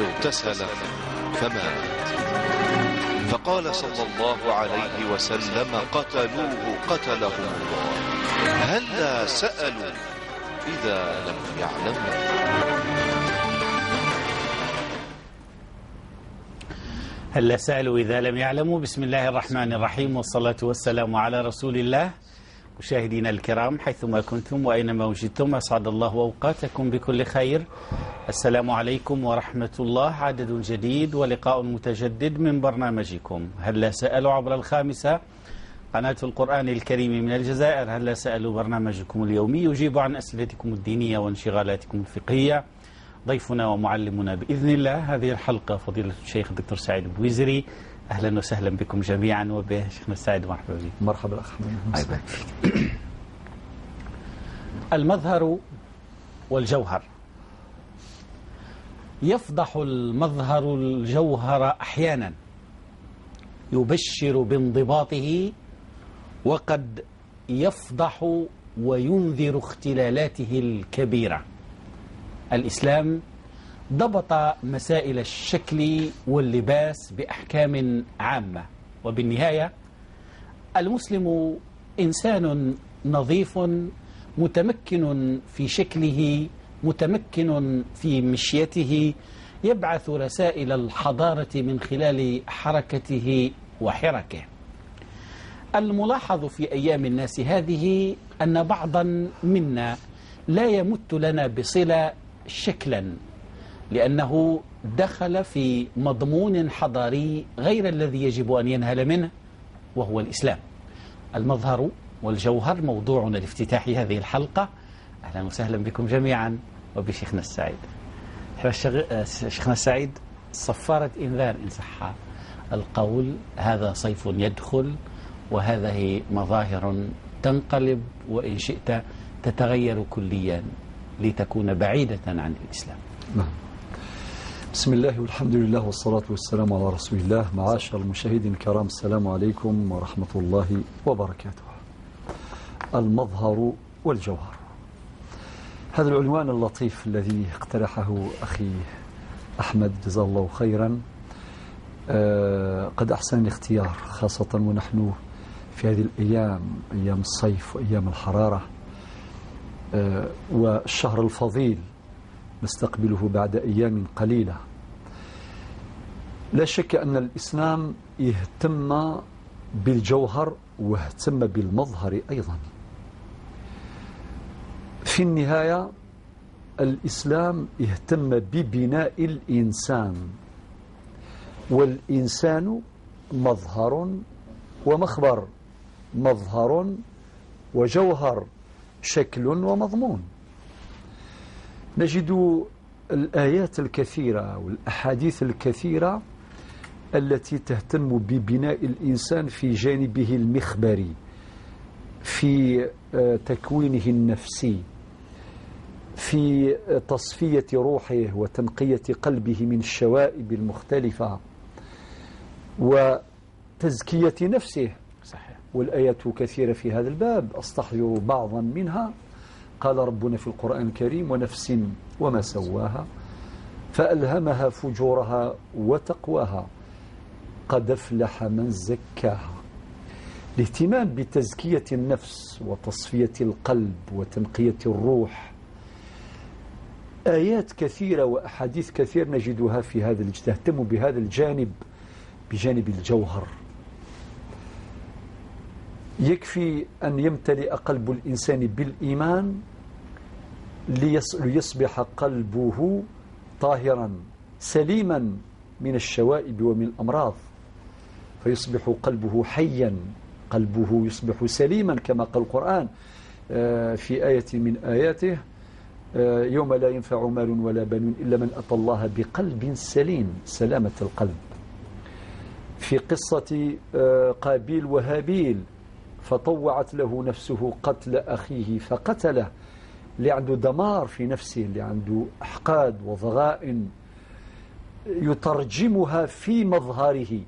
اغتسل فمات، فقال صلى الله عليه وسلم: قتلوه قتلهم الله، هلا سألوا إذا لم يعلموا. هلا سألوا إذا لم يعلموا. بسم الله الرحمن الرحيم، والصلاة والسلام على رسول الله. مشاهدينا الكرام حيثما كنتم وأينما وجدتم، أسعد الله أوقاتكم بكل خير. السلام عليكم ورحمة الله. عدد جديد ولقاء متجدد من برنامجكم هلا سألوا عبر الخامسة، قناة القرآن الكريم من الجزائر. هلا سألوا برنامجكم اليومي يجيب عن أسئلتكم الدينية وانشغالاتكم الفقهية. ضيفنا ومعلمنا بإذن الله هذه الحلقة فضيلة الشيخ الدكتور سعيد البويزري. أهلا وسهلا بكم جميعا، وبشيخنا السعيد مرحبا بك. مرحبا أخ محمد. المظهر والجوهر. يفضح المظهر الجوهر أحيانا، يبشر بانضباطه، وقد يفضح وينذر اختلالاته الكبيرة. الإسلام ضبط مسائل الشكل واللباس بأحكام عامة، وبالنهاية المسلم إنسان نظيف متمكن في شكله، متمكن في مشيته، يبعث رسائل الحضارة من خلال حركته وحركه. الملاحظ في أيام الناس هذه أن بعضا منا لا يمت لنا بصلة شكلا، لأنه دخل في مضمون حضاري غير الذي يجب أن ينهل منه، وهو الإسلام. المظهر والجوهر موضوعنا لافتتاح هذه الحلقة. أهلا وسهلا بكم جميعا وبشيخنا السعيد. شيخنا السعيد، صفارة إنذار إن صح القول، هذا صيف يدخل، وهذه مظاهر تنقلب وإن شئت تتغير كليا لتكون بعيدة عن الإسلام. نعم. بسم الله والحمد لله والصلاة والسلام على رسول الله. معاشر المشاهدين الكرام، السلام عليكم ورحمة الله وبركاته. المظهر والجوهر، هذا العنوان اللطيف الذي اقترحه أخي أحمد جزاه الله خيرا. قد أحسن الاختيار، خاصة ونحن في هذه الأيام، أيام الصيف وأيام الحرارة، والشهر الفضيل نستقبله بعد أيام قليلة. لا شك أن الإسلام يهتم بالجوهر واهتم بالمظهر أيضا. في النهاية الإسلام يهتم ببناء الإنسان، والإنسان مظهر ومخبر، مظهر وجوهر، شكل ومضمون. نجد الآيات الكثيرة والأحاديث الكثيرة التي تهتم ببناء الإنسان في جانبه المخبري، في تكوينه النفسي، في تصفية روحه وتنقية قلبه من الشوائب المختلفة وتزكية نفسه. صحيح. والآيات كثيرة في هذا الباب، أستحضر بعضا منها. قال ربنا في القرآن الكريم: ونفس وما سواها فألهمها فجورها وتقواها قد أفلح من زكاها. الاهتمام بتزكية النفس وتصفية القلب وتنقية الروح، آيات كثيرة وأحاديث كثير نجدها في هذا تهتم بهذا الجانب، بجانب الجوهر. يكفي أن يمتلئ قلب الإنسان بالإيمان ليصبح قلبه طاهرا سليما من الشوائب ومن الأمراض، فيصبح قلبه حيا، قلبه يصبح سليما كما قال القرآن في آية من آياته: يوم لا ينفع مال ولا بنون إلا من أتى الله بقلب سليم، سلامة القلب. في قصة قابيل وهابيل: فطوعت له نفسه قتل أخيه فقتله، اللي عنده دمار في نفسه، اللي عنده أحقاد وضغائن، يترجمها في مظهره،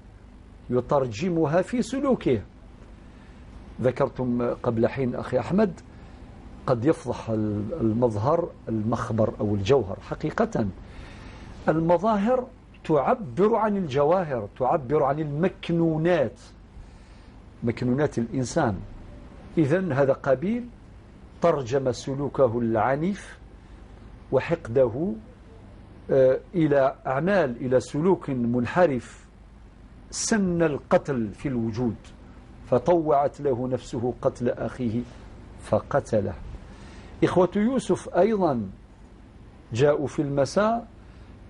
يترجمها في سلوكه. ذكرتم قبل حين أخي أحمد قد يفضح المظهر المخبر أو الجوهر. حقيقة المظاهر تعبر عن الجواهر، تعبر عن المكنونات، مكنونات الإنسان. إذن هذا قابيل ترجم سلوكه العنيف وحقده إلى أعمال، إلى سلوك منحرف، سن القتل في الوجود، فطوعت له نفسه قتل أخيه فقتله. إخوة يوسف أيضا جاءوا في المساء،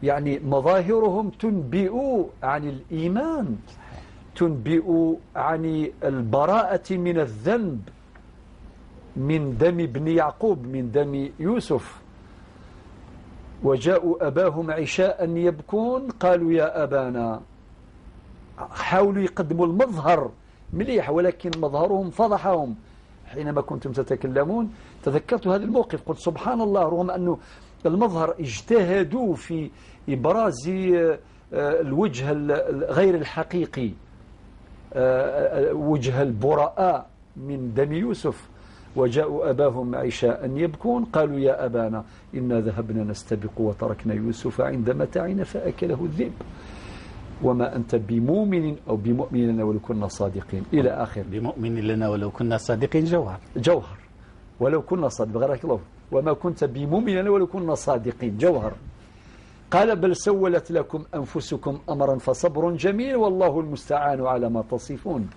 يعني مظاهرهم تنبئ عن الإيمان، تنبئ عن البراءة من الذنب، من دم ابن يعقوب، من دم يوسف. وجاءوا أباهم عشاء يبكون قالوا يا أبانا. حاولوا يقدموا المظهر مليح، ولكن مظهرهم فضحهم. حينما كنتم تتكلمون تذكرت هذا الموقف، قلت سبحان الله، رغم أنه المظهر اجتهدوا في إبراز الوجه غير الحقيقي، وجه البراء من دم يوسف. وجاءوا أباهم عشاء يبكون قالوا يا أبانا إنا ذهبنا نستبق وتركنا يوسف عند متاعنا فأكله الذئب وما أنت بمؤمن أو بمؤمن لنا ولو كنا صادقين إلى آخر. بمؤمن لنا ولو كنا صادقين جوهر ولو كنا صادقين، بغيرك الله، وما كنت بمؤمن لنا ولو كنا صادقين جوهر. قال بل سولت لكم أنفسكم أمرا فصبر جميل والله المستعان على ما تصفون.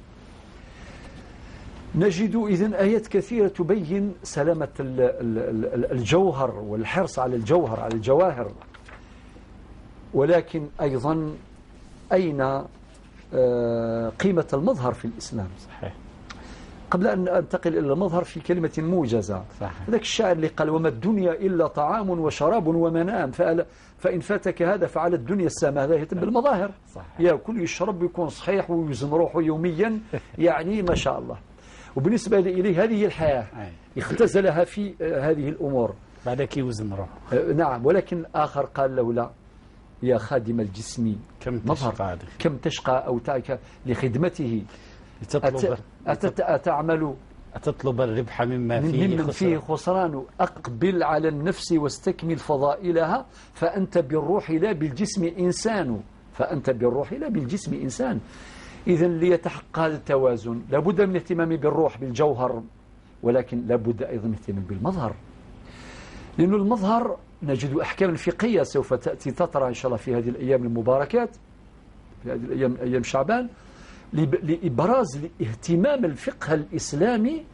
نجد إذن آيات كثيرة تبين سلامة الجوهر والحرص على الجوهر، على الجواهر. ولكن أيضا أين قيمة المظهر في الإسلام؟ صحيح. قبل أن أنتقل إلى المظهر في كلمة موجزة، ذاك الشاعر اللي قال وما الدنيا إلا طعام وشراب ومنام، فإن فاتك هذا فعلى الدنيا السامة. هذا يتم بالمظاهر، يأكل يشرب يكون صحيح ويوزن روحه يوميا، يعني ما شاء الله. وبالنسبة إليه هذه الحياة اختزلها في هذه الأمور، بعدك يوزن روحه. نعم. ولكن آخر قال له لا يا خادم الجسم كم تشقى أو تعك لخدمته، أتطلب الربح مما فيه خسران. أقبل على النفس واستكمل فضائلها فأنت بالروح لا بالجسم إنسان، فأنت بالروح لا بالجسم إنسان. إذن ليتحقق هذا التوازن لابد من الاهتمام بالروح بالجوهر، ولكن لابد أيضا من الاهتمام بالمظهر، لأن المظهر نجد أحكام فقهية سوف تأتي تطرى إن شاء الله في هذه الأيام المباركات، في هذه الأيام أيام شعبان، لإبراز اهتمام الفقه الإسلامي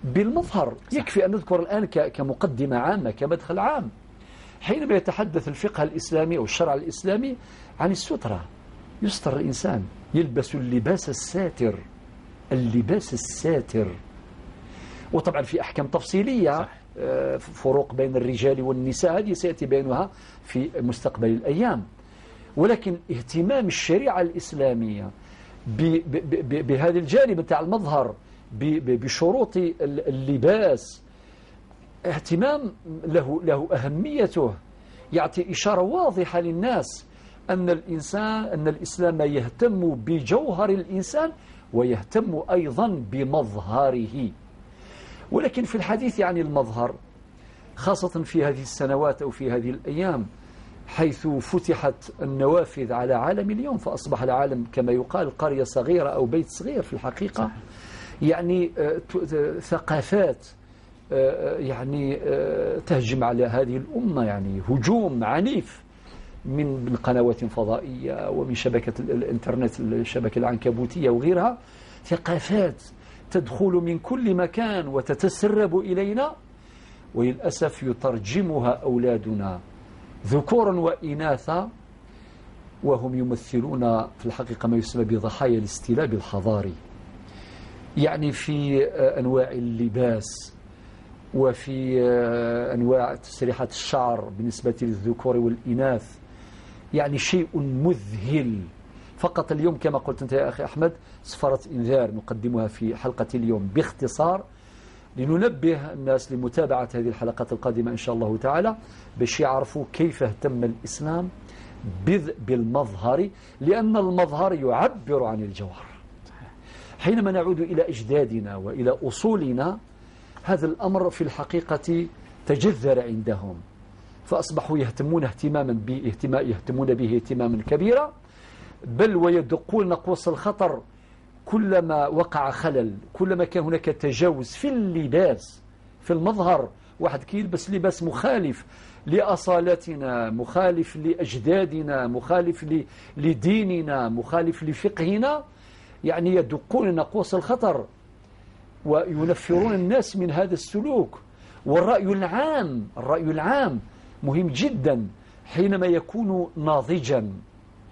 بالمظهر. يكفي أن نذكر الآن كمقدمة عامة، كمدخل عام، حينما يتحدث الفقه الإسلامي أو الشرع الإسلامي عن السترة، يستر الإنسان، يلبس اللباس الساتر، اللباس الساتر. وطبعا في أحكام تفصيلية، فروق بين الرجال والنساء، هذه سيأتي بينها في مستقبل الأيام. ولكن اهتمام الشريعة الإسلامية بهذا الجانب بتاع المظهر، بشروط اللباس، اهتمام له أهميته، يعطي إشارة واضحة للناس أن الإسلام يهتم بجوهر الإنسان ويهتم أيضا بمظهره. ولكن في الحديث عن المظهر، خاصة في هذه السنوات أو في هذه الأيام، حيث فتحت النوافذ على عالم اليوم، فأصبح العالم كما يقال قرية صغيرة أو بيت صغير في الحقيقة. يعني ثقافات يعني تهجم على هذه الأمة، يعني هجوم عنيف من قنوات فضائية ومن شبكة الإنترنت، الشبكة العنكبوتية وغيرها. ثقافات تدخل من كل مكان وتتسرب إلينا، وللأسف يترجمها أولادنا ذكورا وإناثا، وهم يمثلون في الحقيقة ما يسمى بضحايا الاستلاب الحضاري، يعني في أنواع اللباس وفي أنواع تسريحات الشعر بالنسبة للذكور والإناث، يعني شيء مذهل. فقط اليوم كما قلت أنت يا أخي أحمد سفارة إنذار نقدمها في حلقة اليوم باختصار، لننبه الناس لمتابعة هذه الحلقات القادمة إن شاء الله تعالى، باش يعرفوا كيف اهتم الإسلام بالمظهر، لأن المظهر يعبر عن الجوهر. حينما نعود إلى أجدادنا وإلى أصولنا، هذا الأمر في الحقيقة تجذر عندهم، فأصبحوا يهتمون به اهتماما كبيرا، بل ويدقون قوس الخطر كلما وقع خلل، كلما كان هناك تجاوز في اللباس في المظهر، واحد كيلبس لباس مخالف لأصالتنا، مخالف لأجدادنا، مخالف لديننا، مخالف لفقهنا، يعني يدقون ناقوس الخطر وينفرون الناس من هذا السلوك. والرأي العام مهم جدا حينما يكون ناضجا،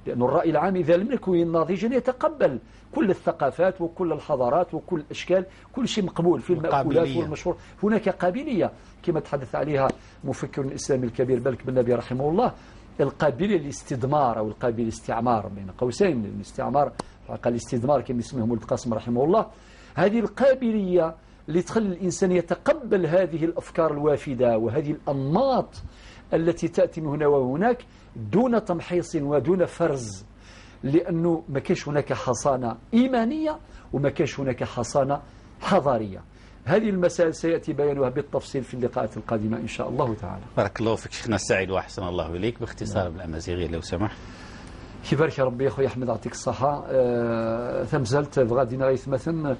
لأن الرأي العام إذا لم يكن ناضجا يتقبل كل الثقافات وكل الحضارات وكل الأشكال، كل شيء مقبول في المأكولات والمشروب. هناك قابلية كما تحدث عليها مفكر الإسلامي الكبير بلك بن نبي رحمه الله، القابلية للاستدمار أو القابلية للاستعمار بين قوسين، الاستعمار قال الاستدمار كما اسمه مولد قاسم رحمه الله. هذه القابلية اللي تخلي الإنسان يتقبل هذه الأفكار الوافدة وهذه الأنماط التي تأتي من هنا وهناك دون تمحيص ودون فرز، لأنه ما كانش هناك حصانة إيمانية وما كانش هناك حصانة حضارية. هذه المسائل سيأتي بيانها بالتفصيل في اللقاءات القادمة إن شاء الله تعالى. بارك الله فيك شيخنا السعيد وأحسن الله إليك. باختصار بالأمازيغية لو سمحت. كيفارك يا ربي أخوي أحمد يعطيك الصحة. ثمزلت غادي نغيث مثلا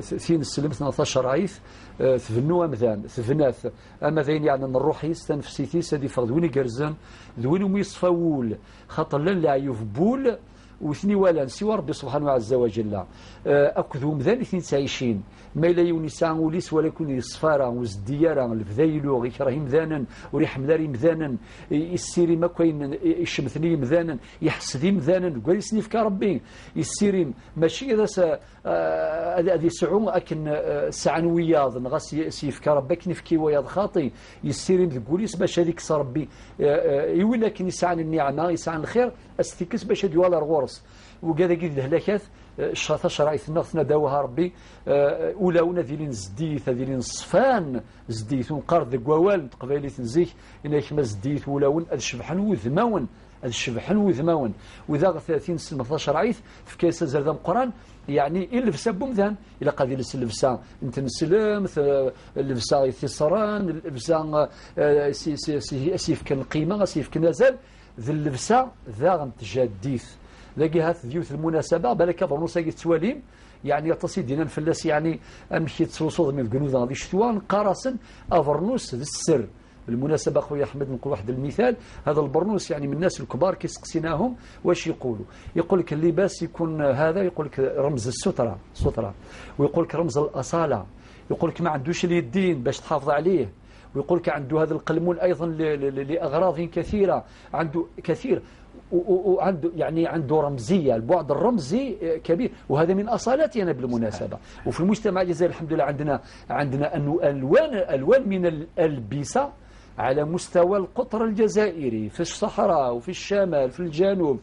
ثين السلم 12 عيث ثفنوا أمذان ثفناث أمذين يعني نروح يستنفسيتي سادي فغدوني قرزان ذوين ويصفاول خاطر لن لا يفبول وثني ولا سوى ربي سبحانه عز وجل أكذو مذان 22 ما إلا يونسان وليس ولا يكون يصفارا وزديارا الفذايلو غيكره مذانا وريح مذاري مذانا السيري ما كاين يشمثني مذانا يحسدي مذانا قال يسني في ربي السيري ماشي إذا هذه سعوم أكن سعن وياض نغاس يسيف ربك نفكي وياض خاطي يسيري تقوليس باش هذيك ربي يولى كن يسعن النعمة يسعن الخير استيكس باش ديال الغورس وكذا كيد الهلاكات 19 عيث نغثنا داوها ربي أولاونا ذيلين زديث ذيلين صفان زديث ونقارد قوال تقبالي تنزيك إنك ما زديث أولاون الشبحن وذماون الشبحن وذماون وإذا 30 سنة 12 عيث في كيس زردام قرآن يعني اللبسة بمذان إلى قد يلبس اللبسة انت نسلم اللبسة يثيصران اللبسة سيف كان القيمة سيف كان نزال ذي اللبسة ذا غنتجاديث لاقي هات ذيوث المناسبة بالك برنوس يجي تواليم يعني يتصي دينا الفلاس يعني أمشي تصوصوض من الجنود غادي شتوان قارسا أفرنوس ذي السر. بالمناسبة أخوي أحمد نقول واحد المثال، هذا البرنوس يعني من الناس الكبار كيسقسيناهم واش يقولوا، يقول لك اللباس يكون هذا يقول لك رمز السترة ويقول لك رمز الأصالة، يقول لك ما عندوش اليدين باش تحافظ عليه، ويقول لك عنده هذا القلمون أيضا لأغراض كثيرة عنده كثير وعنده يعني عنده رمزية، البعد الرمزي كبير وهذا من أصالتنا بالمناسبة. وفي المجتمع الجزائري الحمد لله عندنا ألوان من الألبسة على مستوى القطر الجزائري في الصحراء وفي الشمال في الجنوب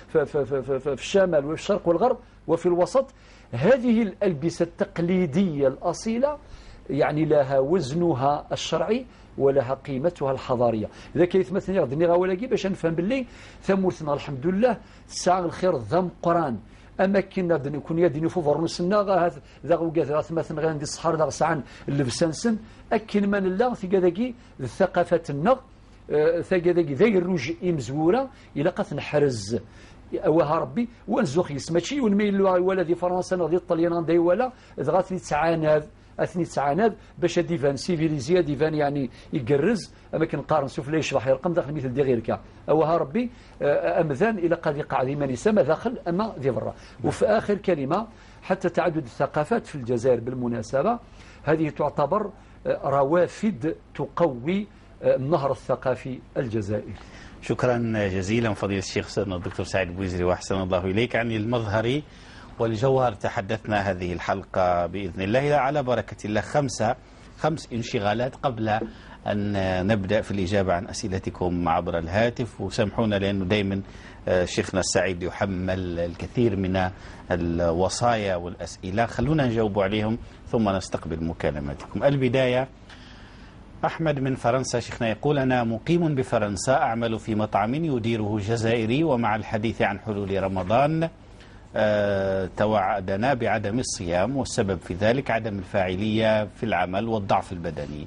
في الشمال وفي الشرق والغرب وفي الوسط. هذه الألبسة التقليدية الأصيلة يعني لها وزنها الشرعي ولها قيمتها الحضارية. إذا كيف مثلا غدني غاولاكي باش نفهم باللي ثمورتنا الحمد لله ساعة الخير ذم قرآن أما كنا كون يديني فوق فرنسنا ذا وقات مثلا غندي الصحر ذا ساعة اللبسانسن أكن من الله في كذاكي الثقافة النغ ثقذاكي ذا الروج إمزورة إلى قث نحرز أوها ربي ونزوخ يسمتشي ونميل ولا ذي فرنسا ذي الطليان ذي ولا ذغاتني تسعاناذ أثني تسعاناذ باش ديفان سيفيليزيا ديفان يعني يقرز أما كنقارن سوف لا يشرح يرقم داخل مثل دي غيرك أوها ربي أمذان إلى قد يقع ذي من يسمى داخل أما ذي برا. وفي آخر كلمة حتى تعدد الثقافات في الجزائر بالمناسبة هذه تعتبر روافد تقوي النهر الثقافي الجزائري. شكرا جزيلا فضيلة الشيخ سيدنا الدكتور سعيد بويزري وأحسن الله إليك. عن المظهر والجوهر تحدثنا هذه الحلقة بإذن الله على بركة الله. خمس انشغالات قبل أن نبدأ في الإجابة عن أسئلتكم عبر الهاتف. وسامحونا لأنه دائما شيخنا السعيد يحمل الكثير من الوصايا والأسئلة، خلونا نجاوب عليهم ثم نستقبل مكالماتكم. البداية أحمد من فرنسا. شيخنا يقول أنا مقيم بفرنسا أعمل في مطعم يديره جزائري، ومع الحديث عن حلول رمضان توعدنا بعدم الصيام، والسبب في ذلك عدم الفاعلية في العمل والضعف البدني،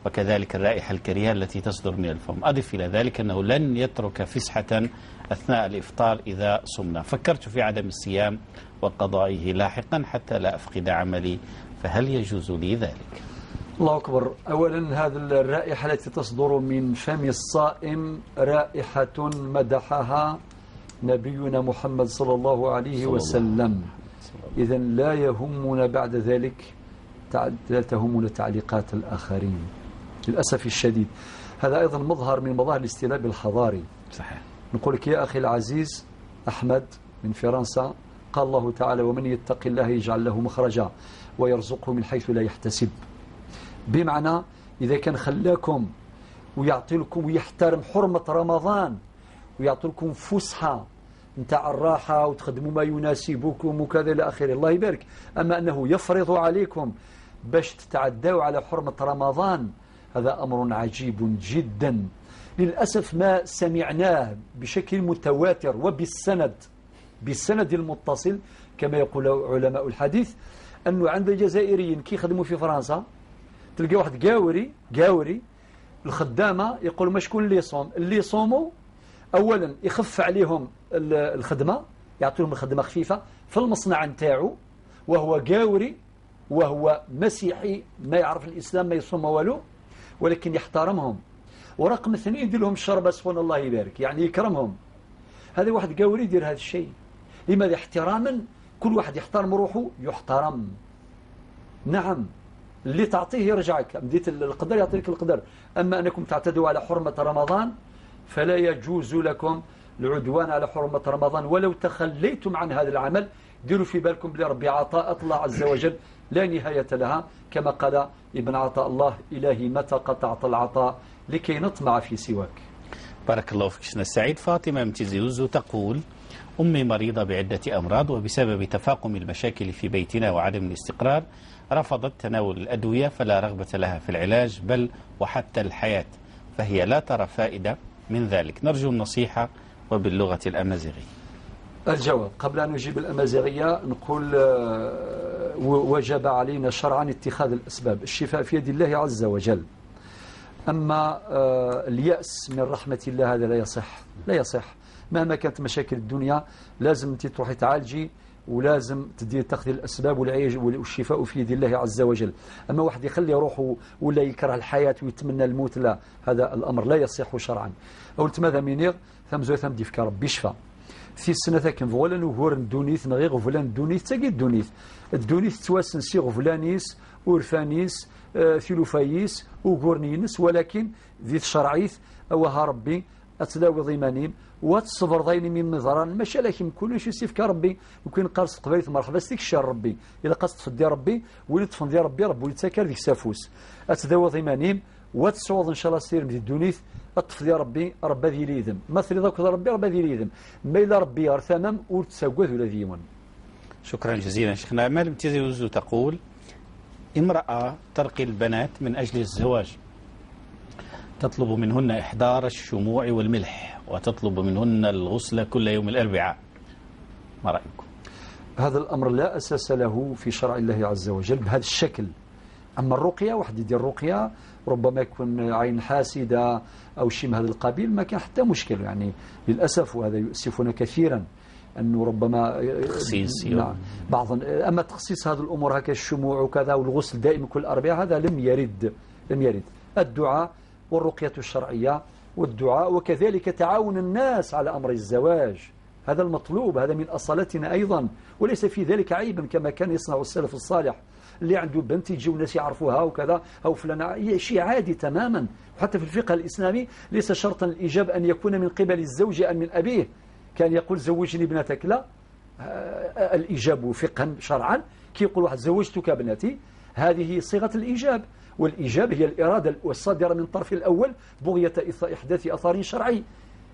وكذلك الرائحة الكريهة التي تصدر من الفم. أضف إلى ذلك أنه لن يترك فسحة أثناء الإفطار إذا صمنا. فكرت في عدم الصيام وقضائه لاحقا حتى لا أفقد عملي، فهل يجوز لي ذلك؟ الله أكبر. أولا هذه الرائحة التي تصدر من فم الصائم رائحة مدحها نبينا محمد صلى الله عليه وسلم. إذن لا يهمنا بعد ذلك، لا تهمنا تعليقات الآخرين للأسف الشديد. هذا أيضا مظهر من مظاهر الاستلاب الحضاري. صحيح. نقول لك يا أخي العزيز أحمد من فرنسا، قال الله تعالى: ومن يتق الله يجعل له مخرجا ويرزقه من حيث لا يحتسب. بمعنى إذا كان خلاكم ويعطي لكم ويحترم حرمة رمضان ويعطي لكم فسحة نتاع الراحة وتخدموا ما يناسبكم وكذا إلى آخره، الله يبارك. أما أنه يفرض عليكم باش تتعدوا على حرمة رمضان، هذا أمر عجيب جدا. للأسف ما سمعناه بشكل متواتر بالسند المتصل كما يقول علماء الحديث، أنه عند الجزائريين كي يخدموا في فرنسا تلقى واحد قاوري الخدامة يقول ما شكون اللي يصوم، اللي يصوموا أولا يخف عليهم الخدمة، يعطيهم الخدمة خفيفة في المصنع نتاعو، وهو قاوري وهو مسيحي ما يعرف الإسلام ما يصوم والو، ولكن يحترمهم. ورقم اثنين يدير لهم الشربة سخون الله يبارك، يعني يكرمهم. هذا واحد قاوري يدير هذا الشيء. لماذا؟ احتراما. كل واحد يحترم روحه يحترم. نعم، اللي تعطيه يرجعك، مديت القدر يعطيك القدر. أما أنكم تعتدوا على حرمة رمضان فلا يجوز لكم العدوان على حرمة رمضان. ولو تخليتم عن هذا العمل ديروا في بالكم بلي ربي عطاء الله عز وجل لا نهاية لها، كما قال ابن عطاء الله: إلهي متى قطعت العطاء لكي نطمع في سواك. بارك الله فيك. السعيد فاطمة متزيوز تقول: أمي مريضة بعدة أمراض، وبسبب تفاقم المشاكل في بيتنا وعدم الاستقرار رفضت تناول الأدوية، فلا رغبة لها في العلاج بل وحتى الحياة، فهي لا ترى فائدة من ذلك. نرجو النصيحة وباللغة الأمازيغية. الجواب قبل أن نجيب الأمازيغية نقول وجب علينا شرعا اتخاذ الأسباب، الشفاء في يد الله عز وجل. أما اليأس من رحمة الله هذا لا يصح. مهما كانت مشاكل الدنيا لازم أنت تروحي تعالجي، ولازم تاخذي الأسباب والعلاج والشفاء في يد الله عز وجل. أما واحد يخلي روحه ولا يكره الحياة ويتمنى الموت، لا، هذا الأمر لا يصح شرعا. قلت ماذا منير ثم ديفك ربي شفا في السنة ثاكن فولا نهور الدونيث نغي غفلان الدونيث تاقي الدونيث تواسن سي غفلانيس ورفانيس ثلوفايس وقورنينس، ولكن ذي الشرعيث أوها ربي أتلاوي ضيمانين وتصبر ضيني من نظران ماشي لكن كلش يسيفك ربي. وكين قارص قبيلة مرحبا ستيك الشر ربي إلا قصد تفدي ربي ولي تفندي ربي ولي تساكر ذيك سافوس أتداوى ضيمانين وتصوض إن شاء الله سير من الدونيث أطفدي ربي ربا ذي ليذم مثل ذاك ربي ربا ذي ليذم ما إلا ربي يرثمم ورتساقوذ ولا ذيون. شكرا جزيلا شيخنا. أمال امتزيوز تقول: امرأة ترقي البنات من أجل الزواج، تطلب منهن إحضار الشموع والملح، وتطلب منهن الغسل كل يوم الأربعاء، ما رأيكم؟ هذا الأمر لا أساس له في شرع الله عز وجل بهذا الشكل. أما الرقية واحد يدير الرقية ربما يكون عين حاسدة أو شيء من هذا القبيل ما كان حتى مشكل، يعني للأسف، وهذا يؤسفنا كثيرا أنه ربما تخصيص نعم بعضا. أما تخصيص هذه الأمور هكذا الشموع وكذا والغسل دائما كل أربعاء هذا لم يرد. الدعاء والرقية الشرعية والدعاء، وكذلك تعاون الناس على أمر الزواج، هذا المطلوب، هذا من أصالتنا أيضا، وليس في ذلك عيبا كما كان يصنع السلف الصالح. اللي عنده بنت يجيو الناس يعرفوها وكذا أو فلان، شيء عادي تماما. وحتى في الفقه الإسلامي ليس شرطا الإيجاب أن يكون من قبل الزوج أم من أبيه. كان يقول زوجني ابنتك، لا، الإيجاب فقها شرعا كي يقول واحد زوجتك ابنتي، هذه صيغة الإيجاب، والإيجاب هي الإرادة الصادرة من الطرف الأول بغية إحداث أثار شرعي.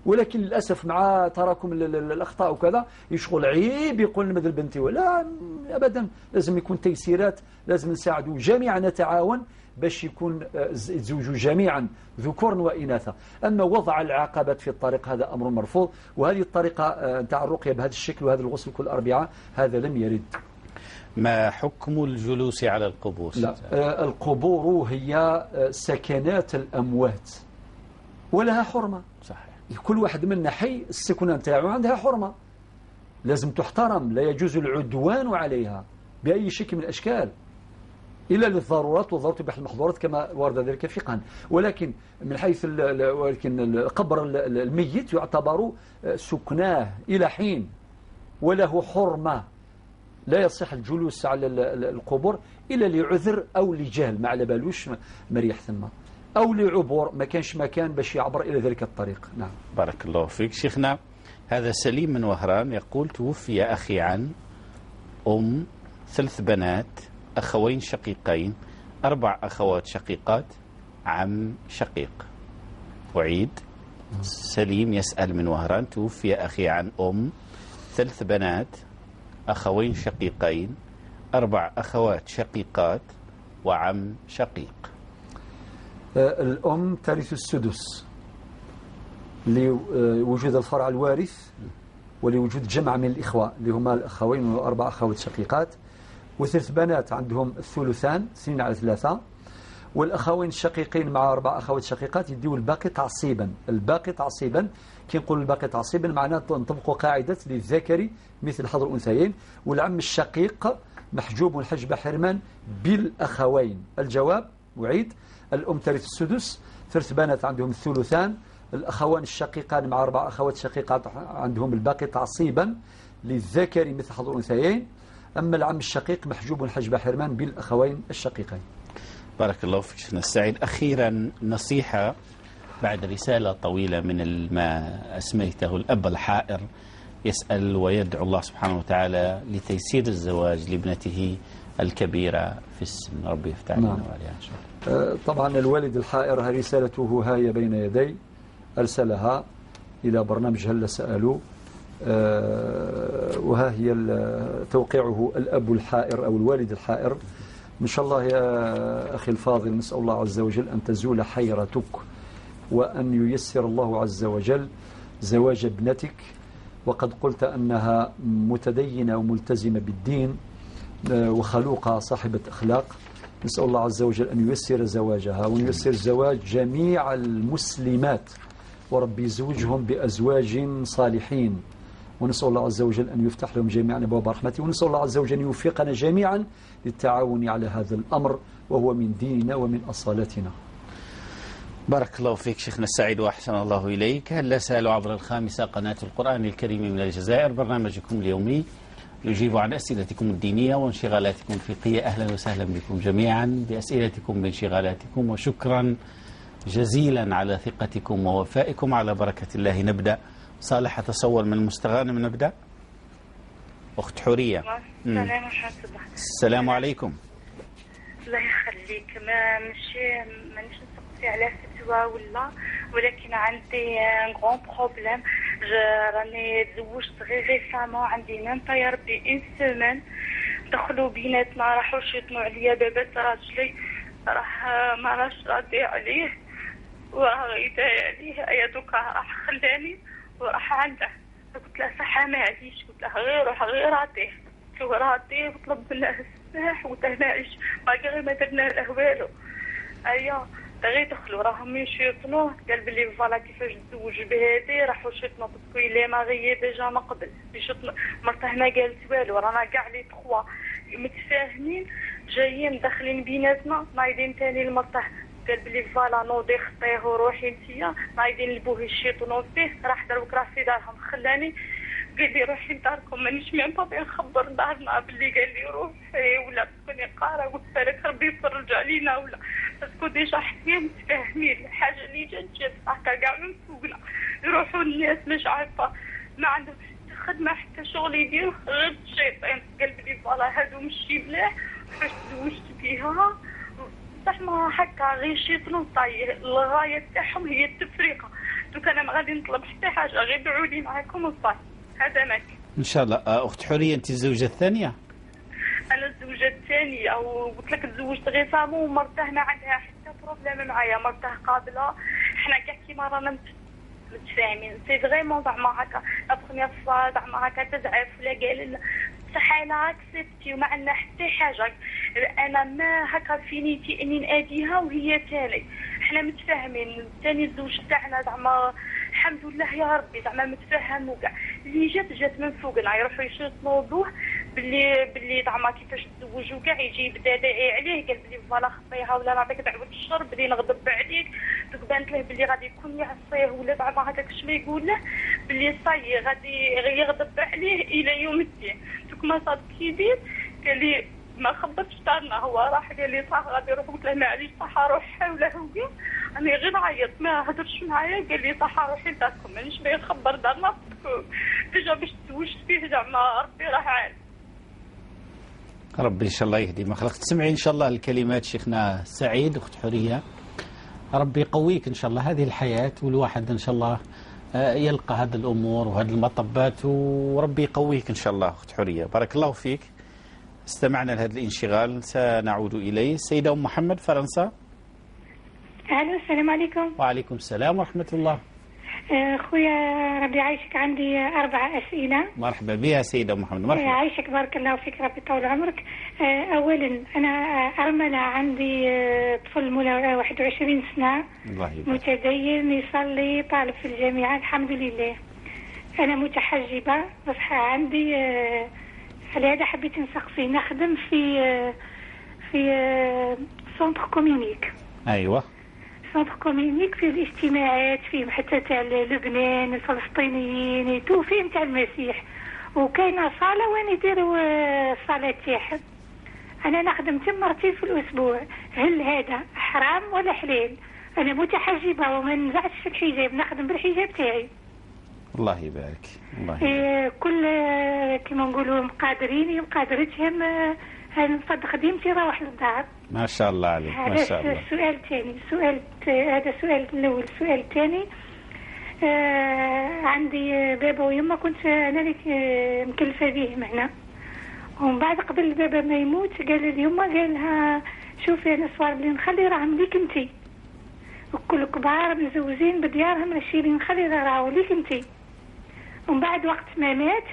ولكن للأسف مع تراكم الأخطاء وكذا يشغل عيب يقول مثل بنتي، ولا أبدا، لازم يكون تيسيرات، لازم نساعدوا جميعا نتعاون باش يكون يتزوجوا جميعا ذكورا وإناثا. أما وضع العقبات في الطريق هذا أمر مرفوض، وهذه الطريقة نتاع الرقية بهذا الشكل وهذا الغسل كل أربعاء هذا لم يرد. ما حكم الجلوس على القبور؟ لا، القبور هي سكنات الأموات ولها حرمة. صحيح. كل واحد منا حي السكنة نتاعو عندها حرمة لازم تحترم، لا يجوز العدوان عليها بأي شكل من الأشكال إلا للضرورات، والضرورة تبيح المحظورات كما ورد ذلك فقها. ولكن من حيث قبر الميت يعتبر سكناه إلى حين وله حرمة، لا يصح الجلوس على القبور إلا لعذر أو لجهل ما على بالوش مريح ثم، أو لعبور ما كانش مكان باش يعبر إلى ذلك الطريق. نعم. بارك الله فيك شيخنا. هذا سليم من وهران يقول: توفي أخي عن 3 بنات، أخوين شقيقين، 4 أخوات شقيقات، عم شقيق. أعيد. سليم يسأل من وهران: توفي أخي عن 3 بنات، أخوين شقيقين، 4 أخوات شقيقات، وعم شقيق. الأم ترث السدس لوجود الفرع الوارث ولوجود جمع من الإخوة اللي هما الأخوين و4 أخوات شقيقات، و3 بنات عندهم الثلثان 2 على 3، والأخوين الشقيقين مع 4 أخوات شقيقات يديوا الباقي تعصيبا. الباقي تعصيبا كي نقول الباقي تعصيبا معناه نطبق قاعدة للذكر مثل حظ الأنثيين. والعم الشقيق محجوب حجب حرمان بالأخوين. الجواب أعيد: الأم ترث السدس، 3 بنات عندهم الثلثان، الأخوان الشقيقان مع 4 أخوات شقيقات عندهم الباقي تعصيبا للذكر مثل حظ الأنثيين. أما العم الشقيق محجوب حجب حرمان بالأخوين الشقيقين. بارك الله فيك شيخنا السعيد. أخيرا نصيحة بعد رسالة طويلة من ما أسميته الأب الحائر، يسأل ويدعو الله سبحانه وتعالى لتيسير الزواج لابنته الكبيرة في السن، ربي يفتح علينا وعليها إن شاء الله. طبعا الوالد الحائر رسالته هاي بين يدي، أرسلها إلى برنامج هل سألوا، وها هي توقيعه الأب الحائر أو الوالد الحائر. إن شاء الله يا أخي الفاضل، نسأل الله عز وجل أن تزول حيرتك، وأن ييسر الله عز وجل زواج ابنتك. وقد قلت أنها متدينة وملتزمة بالدين وخلوقة صاحبة أخلاق. نسأل الله عز وجل أن ييسر زواجها وأن ييسر زواج جميع المسلمات، ورب يزوجهم بأزواج صالحين. ونسأل الله عز وجل أن يفتح لهم جميعا أبواب رحمته، ونسأل الله عز وجل أن يوفقنا جميعا للتعاون على هذا الأمر، وهو من ديننا ومن أصالتنا. بارك الله فيك شيخنا السعيد وأحسن الله إليك. هل سألوا عبر الخامسة قناة القرآن الكريم من الجزائر، برنامجكم اليومي يجيب عن أسئلتكم الدينية وانشغالاتكم الفقهية. أهلا وسهلا بكم جميعا بأسئلتكم بانشغالاتكم، وشكرا جزيلا على ثقتكم ووفائكم. على بركة الله نبدأ. صالح أتصور من المستغانم نبدأ. أخت حورية. السلام عليكم. الله يخليك. مانيش نسقسي على فتوى ولكن عندي غون بروبليم. راني تزوجت غير ريسامون، عندي نانتا يا ربي 1 سيمين. دخلوا بيناتنا راحوا شيطنوا عليا بابات راجلي، ما راش راضي عليه وراه غيدا عليه. ايا دوكا راح خلاني وراح عنده. قلت له صح ما عاديش، قلت له غير روح غير راضيه. هو راضي وطلب منه السماح وتهناش باقي غير ما درنا له والو. ايا غير دخلوا راهم يشيطنوه. قال بلي فوالا كيفاش تزوج بهذه، راحوا شيطنوا باسكو إلا ما غي ديجا ما قبل يشيطنوا. مرته ما قالت والو، رانا كاع لي 3 متفاهمين جايين داخلين بيناتنا. نايدين ثاني المرته قال بلي فوالا نوضي خطيه وروحي انتيا. نايدين لبوه يشيطنوا فيه. راح دروك راسي دارهم خلاني، قال لي روحي لداركم. مانيش ميم با نخبر دارنا باللي قال لي روحي ولا تكوني قاره. قلت لك ربي يفرج علينا ولا باسكو ديجا حنا متفاهمين. الحاجه اللي جات هكا كاع من فوقنا. يروحوا الناس مش عارفه ما عندهم خدمه حتى شغل يدير غير الشيطان. قال لي فوالا هادو ماشي مليح فاش تزوجت بيها. صح ما هكا غير شيطنوا طايح. الغايه تاعهم هي التفريقه. دوك انا ما غادي نطلب حتى حاجه، غير ادعوا لي معاكم وصافي. هذا ماك إن شاء الله. أخت حورية، أنت الزوجة الثانية؟ أنا الزوجة الثانية، أو قلت لك تزوجت غير صامو ومرته ما عندها حتى بروبليم معايا. مرته قابلة، حنا كاع كيما رانا متفاهمين. سي فريمون زعما هكا لا بروميير فوا زعما هكا تزعف ولا قال لنا بصح انا اكسبتي وما عندنا حتى حاجه. انا ما هكا في نيتي اني ناديها وهي تالي، حنا متفاهمين. ثاني الزوج تاعنا زعما الحمد لله يا ربي زعما متفاهم وكاع. اللي جات من فوقنا يروحوا يشوفوا باللي زعما كيفاش تزوجوا كاع، يجي بدا داعي عليه قال بلي فوالا خطيها ولا نعطيك دعوه الشر بلي نغضب عليك. دوك بانت له بلي غادي يكون يعصيه ولا زعما هكاك شنو يقول له بلي صاي غادي يغضب عليه الى يوم الدين. دوك ما صاد كيدير قال لي ما خبرتش دارنا، هو راح قال لي صح غادي نروح. قلت له معليش صح روح ولا هو انا غير عيط ما هضرش معايا. قال لي صح روحي لداركم مانيش باغي نخبر دارنا ديجا باش تزوجت فيه زعما ربي راه عالم. ربي ان شاء الله يهدي ما خلق. تسمعي ان شاء الله الكلمات شيخنا سعيد اخت حوريه، ربي يقويك ان شاء الله. هذه الحياه والواحد ان شاء الله يلقى هذه الامور وهذه المطبات، وربي يقويك ان شاء الله اخت حوريه. بارك الله فيك. استمعنا لهذا الانشغال سنعود اليه. السيده ام محمد فرنسا. الو السلام عليكم. وعليكم السلام ورحمه الله. خويا ربي يعيشك، عندي 4 أسئلة. مرحبا بها سيدة محمد. مرحبا. يعيشك بارك الله فيك ربي يطول عمرك. أولا أنا أرملة، عندي طفل مولا 21 سنة. الله يبارك. متدين يصلي طالب في الجامعة الحمد لله. أنا متحجبة بس عندي على هذا حبيت نسقسي. نخدم في سونتر كومينيك. أيوة سونتر كومينيك في الاجتماعات، فيه حتى تاع لبنان الفلسطينيين فيه تاع المسيح، وكاينه صاله وين يديروا الصلاه تاعهم. انا نخدم تم مرتين في الاسبوع. هل هذا حرام ولا حلال؟ انا متحجبه وما نزعتش في الحجاب، نخدم بالحجاب تاعي. الله يبارك. الله يبارك. كل كما نقولوا مقادرين مقادرتهم هنفض خدمتي روح للدار. ما شاء الله عليك ما شاء الله. هذا السؤال الثاني. هذا السؤال الاول. السؤال الثاني عندي بابا ويما كنت انا اللي مكلفه بهم هنا، ومن بعد قبل بابا ما يموت قال لي يما قال لها شوفي انا الصوار اللي نخلي راهم ليك انتي، وكل كبار مزوجين بديارهم الشيء اللي نخلي راهو ليك انتي. ومن بعد وقت ما مات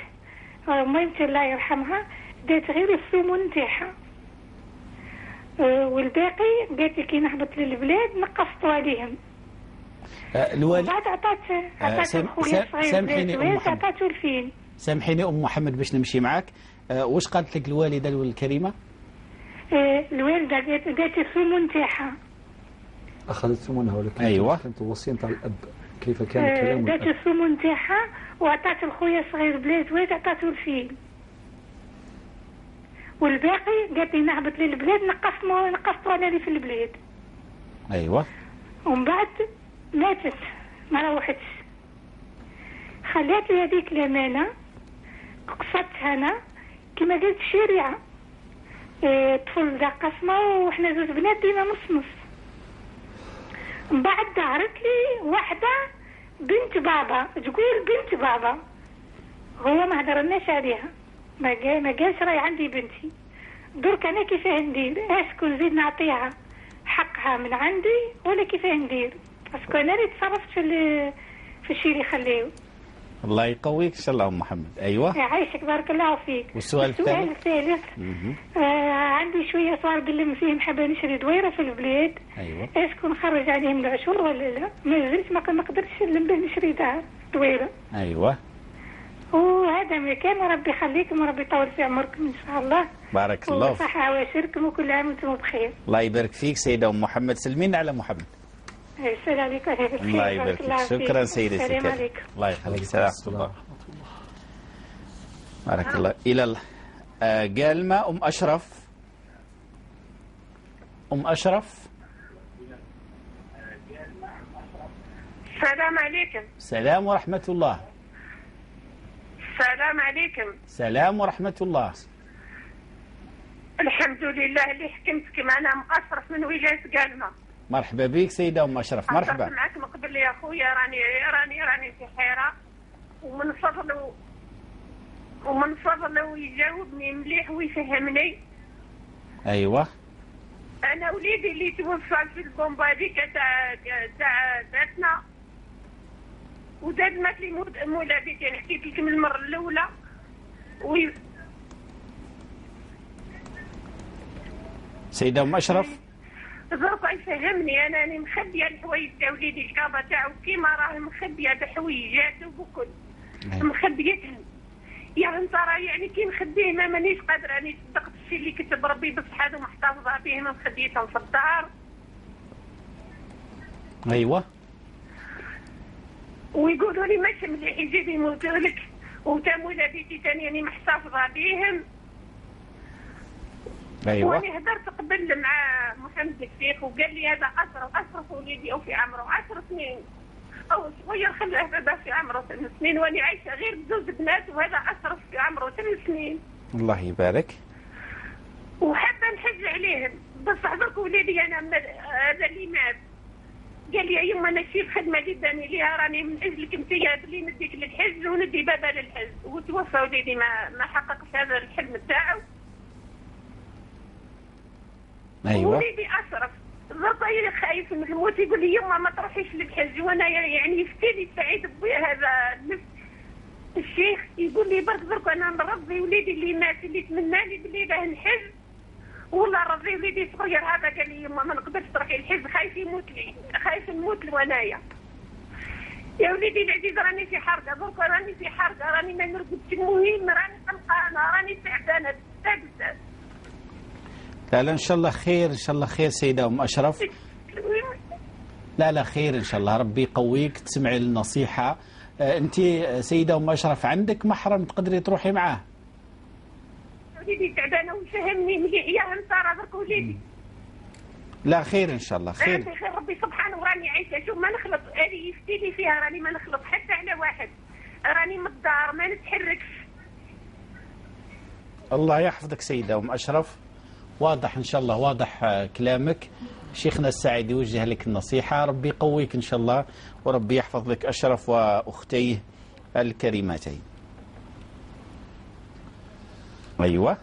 ميمتي الله يرحمها دات غير الثمن تاعها، والباقي قالت لي كي نهبط للبلاد نقصتوا عليهم. الوالد بعد عطات خويا سامحيني ام محمد، عطاتو 2000. سامحيني ام محمد باش نمشي معك. واش قالت لك الوالده الكريمه؟ الوالده قالت الثمن تاعها. اخذت ثمنها ولكن أيوة. كانت الوصيه نتاع الاب. كيف كان كلام قالت الثمن تاعها وعطات الخويا الصغير بلاد واد عطاتو 2000، والباقي قالت لي نهبط للبلاد نقصتوا على لي في البلاد. ايوه. ومن بعد ماتت ما روحتش، خلات لي هذيك الامانه قصتها انا كما قلت الشريعه. طفل دا قسمه وحنا زوج بنات ديما نص. من بعد ظهرت لي واحده بنت بابا تقول بنت بابا، هو ما هدرناش عليها، ما قالش راهي عندي بنتي. درك انا كيفاه ندير؟ اسكو نزيد نعطيها حقها من عندي ولا كيفاه ندير؟ اسكو انا اللي تصرفت في الشيء اللي خليه. الله يقويك ان شاء الله ام محمد. ايوه يعيشك بارك الله فيك. والسؤال الثالث عندي شويه صار باللي فيهم حابه نشري دويره في البلاد. ايوه. اسكو نخرج عليهم العشور ولا لا؟ ما زلت ما قدرتش نشري دار دويره. ايوه. وهذا مكان ربي يخليكم وربي يطول في عمركم ان شاء الله. بارك الله فيك. وصحة وعافيكم وكل عام وانتم بخير. الله يبارك فيك سيدة ام محمد. سلمينا على محمد. السلام عليكم. الله يبارك فيك. شكرا سيدتي. السلام عليكم. الله يخليك. السلام ورحمة الله. بارك الله. الى قال ما ام اشرف. ام اشرف. السلام عليكم. السلام ورحمة الله. السلام عليكم. السلام ورحمة الله. الحمد لله اللي حكمتك معنا ام اشرف من ولاية قالمة. مرحبا بك سيدة ام اشرف. مرحبا. معك من قبل يا خويا راني في حيرة، ومن فضله يجاوبني مليح ويفهمني. ايوه. انا وليدي اللي توفى في البومبا هذيك تاعتنا وداد مات لي مولا بيتي. حكيت لك من المره الاولى سيدة أم أشرف. ظرفة يفهمني أنا راني مخبية الحوايج تاع وليدي الكابا تاعو كيما راه مخبية بحويجاته وبكل مخبيتهم. يا انت راه يعني كي نخبيه ما مانيش قادرة راني صدقت الشيء اللي كتب ربي بصحة ومحتفظة به ما مخبيتهم في الدار. أيوة. ويقولوا لي ماشي مليح يجي يموتوا لك وتم ولادتي ثاني راني محتفظة بهم. أيوة. وأنا هدرت قبل مع محمد الشيخ وقال لي هذا أسرف وليدي أو في عمره 10 سنين أو صغير خليه هذا في عمره 8 سنين وأنا عايشة غير بزوج بنات وهذا أسرف في عمره 8 سنين. الله يبارك. وحابة نحج عليهم بصح درك وليدي أنا هذا اللي مات قال لي يما أنا شي الخدمة اللي داني ليها راني من أجلك أنتيا بلي نديك للحج وندي بابا للحج وتوفى وليدي ما حققش هذا الحلم تاعو. أيوة. وليدي أسرف ضربة خايف من الموت يقول لي يما ما تروحيش للحج وانا يعني يفتيلي سعيد هذا الشيخ يقول لي برك انا نرضي وليدي اللي مات اللي تمناني باللي باه نحج والله رضي وليدي صغير هذا قال لي يما ما نقدرش تروحي الحج خايف يموت لي خايف نموت له انايا. يا وليدي العزيز راني في حرقه برك راني في حرقه راني ما نرقدش المهم راني قلقانه راني تعبانه بزاف. لا إن شاء الله خير إن شاء الله خير سيدة أم أشرف. لا خير إن شاء الله ربي يقويك تسمعي النصيحة. أنت سيدة أم أشرف عندك محرم تقدري تروحي معاه؟ وليدي تعبانة وفهمني مليح يا انت درك وليدي. لا خير إن شاء الله خير. خير ربي سبحانه وراني عايشة شوف ما نخلط هذه يفتيلي فيها راني ما نخلط حتى على واحد راني من الدار ما نتحركش. الله يحفظك سيدة أم أشرف. واضح إن شاء الله واضح كلامك. شيخنا السعيد يوجه لك النصيحة ربي يقويك إن شاء الله وربي يحفظ لك أشرف وأختيه الكريمتين. أيوة.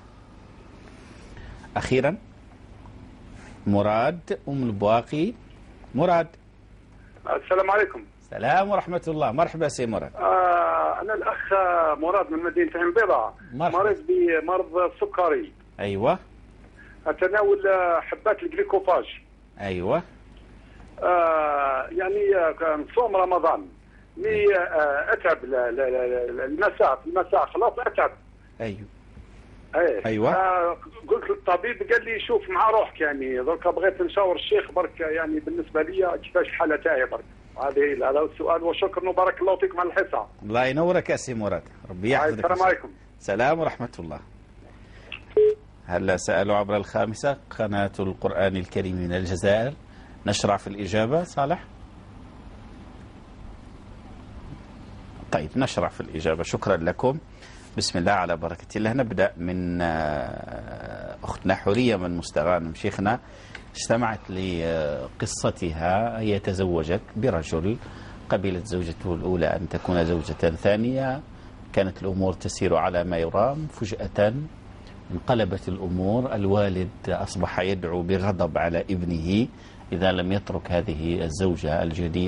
أخيرا مراد أم البواقي. مراد. السلام عليكم. السلام ورحمة الله. مرحبا سي مراد. أنا الأخ مراد من مدينة عين بيضاء مريض بمرض السكري. أيوة. أتناول حبات الجليكوفاج. أيوة. يعني نصوم رمضان مي أتعب المساء في المساء خلاص أتعب. أيوة. أيوة. قلت للطبيب قال لي شوف مع روحك يعني درك بغيت نشاور الشيخ برك يعني بالنسبة لي كيفاش الحالة تاعي برك. هذا السؤال وشكرا وبارك الله فيكم على الحصة. الله ينورك يا سي مراد ربي يحفظك. السلام عليكم. السلام ورحمة الله. هلا سألوا عبر الخامسة قناة القرآن الكريم من الجزائر. نشرع في الإجابة صالح. طيب نشرع في الإجابة. شكرا لكم. بسم الله على بركة الله. نبدأ من أختنا حورية من مستغانم. شيخنا استمعت لقصتها. هي تزوجت برجل قبلت زوجته الأولى أن تكون زوجة ثانية. كانت الأمور تسير على ما يرام. فجأة انقلبت الأمور. الوالد أصبح يدعو بغضب على ابنه إذا لم يترك هذه الزوجة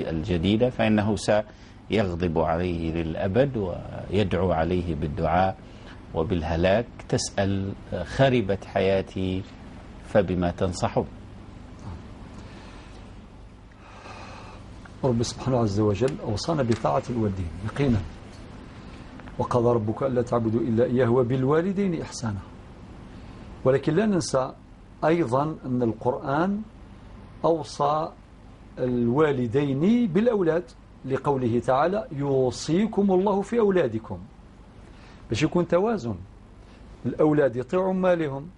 الجديدة فإنه سيغضب عليه للأبد ويدعو عليه بالدعاء وبالهلاك. تسأل خربت حياتي فبما تنصحون؟ رب سبحانه عز وجل أوصانا بطاعة الوالدين يقينا وقضى ربك ألا تعبدوا إلا إياه وبالوالدين إحسانا. ولكن لا ننسى أيضا أن القرآن أوصى الوالدين بالأولاد لقوله تعالى يوصيكم الله في أولادكم باش يكون توازن. الأولاد يطيعوا مالهم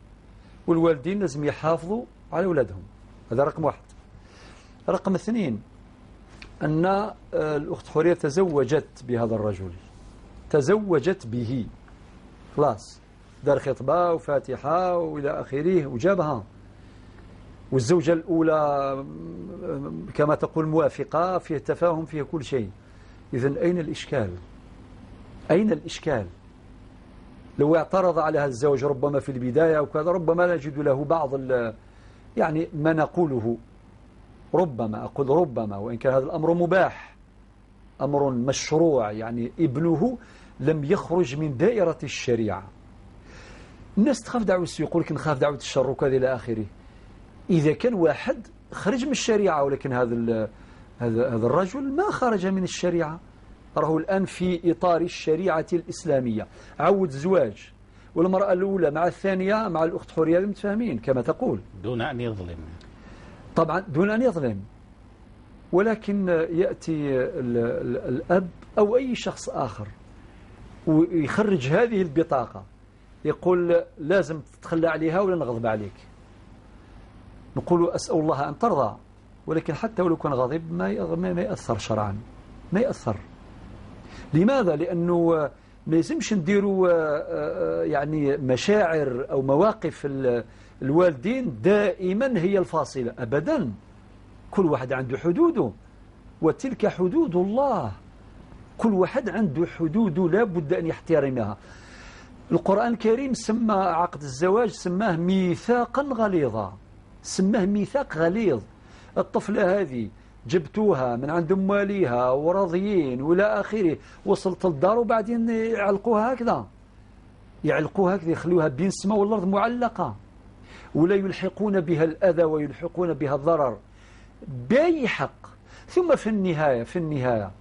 والوالدين لازم يحافظوا على أولادهم. هذا رقم واحد. رقم اثنين أن الأخت حورية تزوجت بهذا الرجل تزوجت به خلاص دار خطبة وفاتحة وإلى آخره وجابها والزوجة الأولى كما تقول موافقة فيه تفاهم فيه كل شيء. إذن أين الإشكال؟ أين الإشكال؟ لو اعترض على هذا الزوج ربما في البداية وكذا ربما نجد له بعض يعني ما نقوله ربما أقول ربما وإن كان هذا الأمر مباح أمر مشروع يعني ابنه لم يخرج من دائرة الشريعة. الناس تخاف دعوة السوء يقول لك نخاف دعوة الشر وكذا إلى آخره. إذا كان واحد خرج من الشريعة، ولكن هذا الرجل ما خرج من الشريعة، راهو الآن في إطار الشريعة الإسلامية، عود زواج، والمرأة الأولى مع الثانية مع الأخت حورية متفاهمين كما تقول، دون أن يظلم، طبعا دون أن يظلم. ولكن يأتي الأب أو أي شخص آخر ويخرج هذه البطاقة، يقول لازم تتخلى عليها ولا نغضب عليك. نقول أسأل الله أن ترضى، ولكن حتى ولو كان غاضب ما يأثر شرعا، ما يأثر. لماذا؟ لأنه ما يلزمش نديروا يعني مشاعر أو مواقف الوالدين دائما هي الفاصلة، أبدا. كل واحد عنده حدوده، وتلك حدود الله، كل واحد عنده حدوده لا بد أن يحترمها. القرآن الكريم سمى عقد الزواج سماه ميثاقا غليظا، سماه ميثاق غليظ. الطفلة هذه جبتوها من عند أمواليها وراضيين ولا آخره، وصلت للدار وبعدين يعلقوها هكذا، يخلوها بين السماء والأرض معلقة، ولا يلحقون بها الأذى ويلحقون بها الضرر بأي حق. ثم في النهاية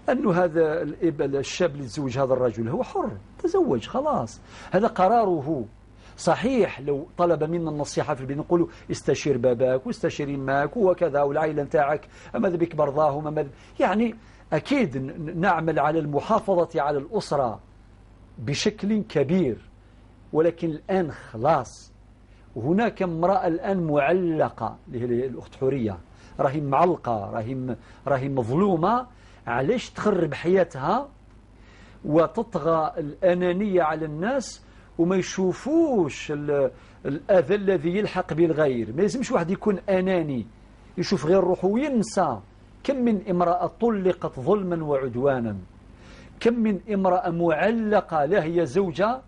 أنه هذا الشاب اللي تزوج هذا الرجل هو حر، تزوج خلاص، هذا قراره. صحيح لو طلب منا النصيحة في البيت نقول استشير باباك واستشير اماك وكذا والعائلة نتاعك، ماذا بك برضاهم، يعني أكيد نعمل على المحافظة على الأسرة بشكل كبير. ولكن الآن خلاص، وهناك امرأة الآن معلقة اللي هي الأخت حورية، راهي معلقة، راهي مظلومة. علاش تخرب حياتها وتطغى الأنانية على الناس وما يشوفوش الأذى الذي يلحق بالغير؟ ما لازمش واحد يكون أناني يشوف غير روحه وينسى. كم من امرأة طلقت ظلما وعدوانا، كم من امرأة معلقة لا هي زوجة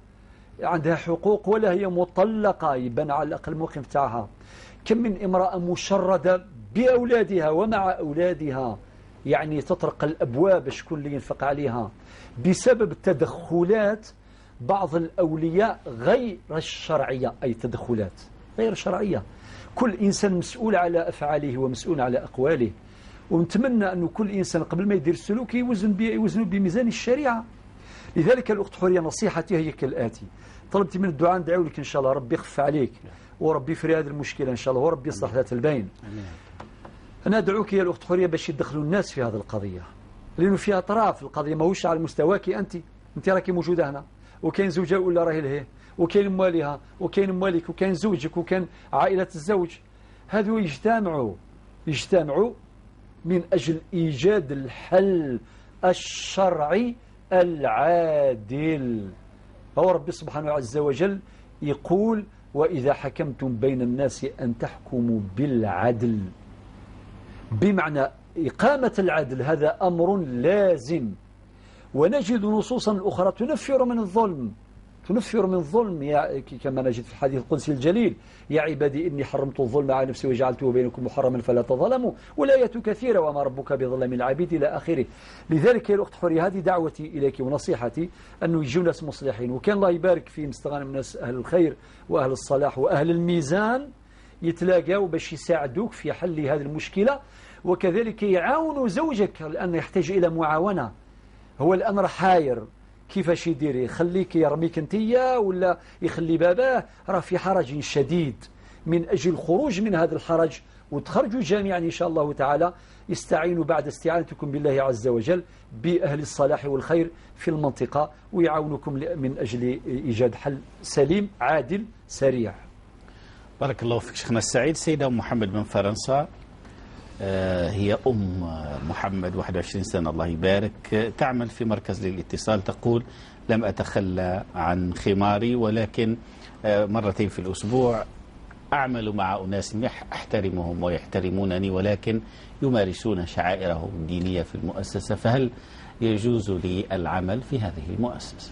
عندها حقوق ولا هي مطلقة يبان على الأقل الموقف تاعها، كم من امرأة مشردة بأولادها ومع أولادها، يعني تطرق الأبواب شكون اللي ينفق عليها بسبب تدخلات بعض الأولياء غير الشرعية، أي تدخلات غير شرعية. كل إنسان مسؤول على أفعاله ومسؤول على أقواله، ونتمنى أن كل إنسان قبل ما يدير السلوك يوزن بميزان الشريعة. لذلك الأخت حورية نصيحتي هي كالآتي: طلبتي من الدعاء ندعو لك إن شاء الله ربي يخف عليك وربي يفري هذه المشكلة إن شاء الله وربي يصلح ذات البين. أنا أدعوك يا الأخت حورية باش يدخلوا الناس في هذه القضية، لأنه فيها أطراف. القضية ماهوش على مستواك أنت راكي موجودة هنا، وكاين زوجة ولا راهي لهيه، وكاين أموالها، وكاين أموالك، وكاين زوجك، وكاين عائلة الزوج. هذو يجتمعوا من أجل إيجاد الحل الشرعي العادل. هو ربي سبحانه عز وجل يقول: وإذا حكمتم بين الناس أن تحكموا بالعدل، بمعنى إقامة العدل هذا أمر لازم. ونجد نصوصا أخرى تنفر من الظلم، كما نجد في الحديث القدسي الجليل: يا عبادي إني حرمت الظلم على نفسي وجعلته بينكم محرما فلا تظلموا، والآية كثيرة: وما ربك بظلم العبيد إلى آخره. لذلك يا الأخت حورية هذه دعوتي إليك ونصيحتي، أنه يجوا ناس مصلحين، وكان الله يبارك فيهم استغانم الناس أهل الخير وأهل الصلاح وأهل الميزان يتلاقوا باش يساعدوك في حل هذه المشكلة، وكذلك يعاونوا زوجك لأنه يحتاج إلى معاونة. هو الآن راه حاير كيفاش يدير، يخليك يرميك انتيا ولا يخلي باباه، راه في حرج شديد. من أجل الخروج من هذا الحرج وتخرجوا جميعا إن شاء الله تعالى، استعينوا بعد استعانتكم بالله عز وجل بأهل الصلاح والخير في المنطقة، ويعاونكم من أجل إيجاد حل سليم عادل سريع. بارك الله فيك شيخنا السعيد. سيدة محمد من فرنسا، هي أم محمد 21 سنة الله يبارك، تعمل في مركز للاتصال. تقول: لم أتخلى عن خماري، ولكن مرتين في الأسبوع أعمل مع أناس أحترمهم ويحترمونني، ولكن يمارسون شعائرهم الدينية في المؤسسة، فهل يجوز لي العمل في هذه المؤسسة؟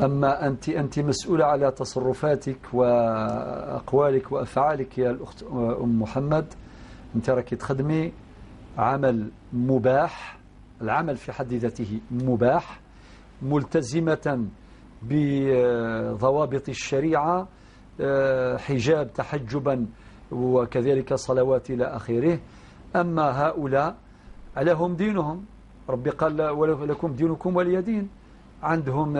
أما أنت مسؤولة على تصرفاتك وأقوالك وأفعالك يا الأخت أم محمد. أنت راكي تخدمي عمل مباح، العمل في حد ذاته مباح، ملتزمة بضوابط الشريعة، حجاب تحجبا وكذلك صلوات إلى آخره. أما هؤلاء عليهم دينهم، ربي قال ولكم دينكم ولي دين، عندهم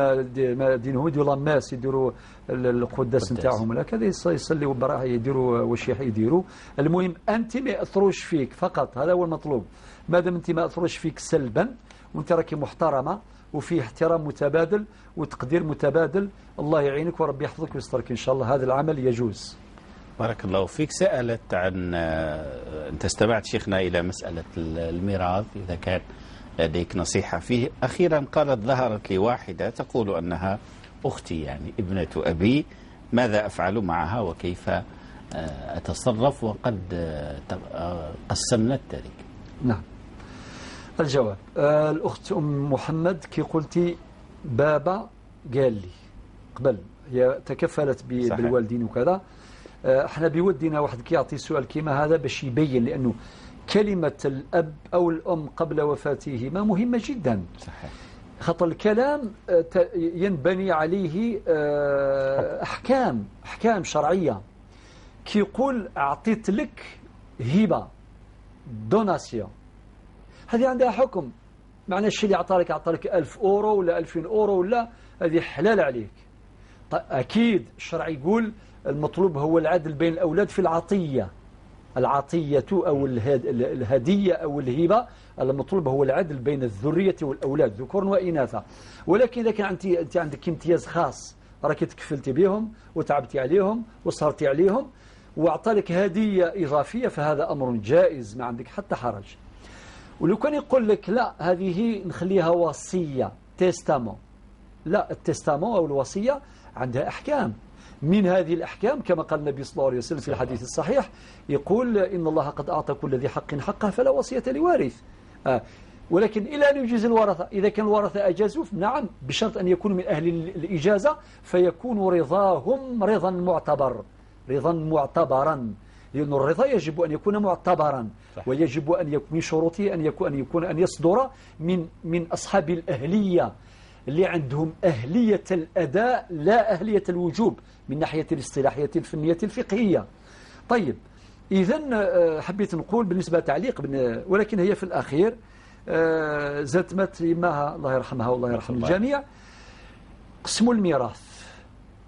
دينهم يديروا لاماس، يديروا القداس نتاعهم لا كذا، يصليوا براح، يديروا واش يديروا. المهم أنت ما يأثروش فيك فقط، هذا هو المطلوب. مادام أنت ما يأثروش فيك سلبا وأنت راكي محترمة وفي احترام متبادل وتقدير متبادل، الله يعينك وربي يحفظك ويسترك إن شاء الله. هذا العمل يجوز. بارك الله فيك. سألت عن أنت استمعت شيخنا إلى مسألة الميراث، إذا كان لديك نصيحة فيه. أخيرا قالت ظهرت لي واحدة تقول أنها أختي، يعني ابنة أبي، ماذا أفعل معها وكيف أتصرف وقد قسمنا التركة؟ نعم. الجواب، الأخت أم محمد كي قلتي بابا قال لي قبل، هي تكفلت بالوالدين وكذا. احنا بودنا واحد كيعطي سؤال كيما هذا باش يبين، لأنه كلمة الأب أو الأم قبل وفاتهما مهمة جدا. صحيح. خاطر الكلام ينبني عليه أحكام شرعية. كي يقول أعطيت لك هبة دوناسيون، هذه عندها حكم، معنى الشيء اللي أعطالك 1000 أورو ولا 2000 أورو ولا، هذه حلال عليك. طيب أكيد الشرع يقول المطلوب هو العدل بين الأولاد في العطية أو الهدية أو الهبة، المطلوب هو العدل بين الذرية والأولاد ذكور وإناثا. ولكن إذا كان أنت عندك امتياز خاص، راك تكفلتي بهم وتعبتي عليهم وصرتي عليهم وأعطالك هدية إضافية، فهذا أمر جائز، ما عندك حتى حرج. ولو كان يقول لك لا هذه نخليها وصية تيستامون، لا، التيستامون أو الوصية عندها أحكام. من هذه الأحكام كما قال النبي صلى الله عليه وسلم في الحديث الصحيح، يقول إن الله قد أعطى كل ذي حق حقه فلا وصية لوارث. ولكن إلى أن يجيز الورثة، إذا كان الورثة أجازوا نعم، بشرط أن يكونوا من أهل الإجازة، فيكون رضاهم رضا معتبرا، لأن الرضا يجب أن يكون معتبرا، ويجب أن يكون من شروطه أن يصدر من أصحاب الأهلية اللي عندهم أهلية الأداء لا أهلية الوجوب من ناحية الاصطلاحية الفنية الفقهية. طيب إذن حبيت نقول بالنسبة تعليق ولكن هي في الأخير زتمت يماها الله يرحمها والله يرحم الجميع، قسموا الميراث.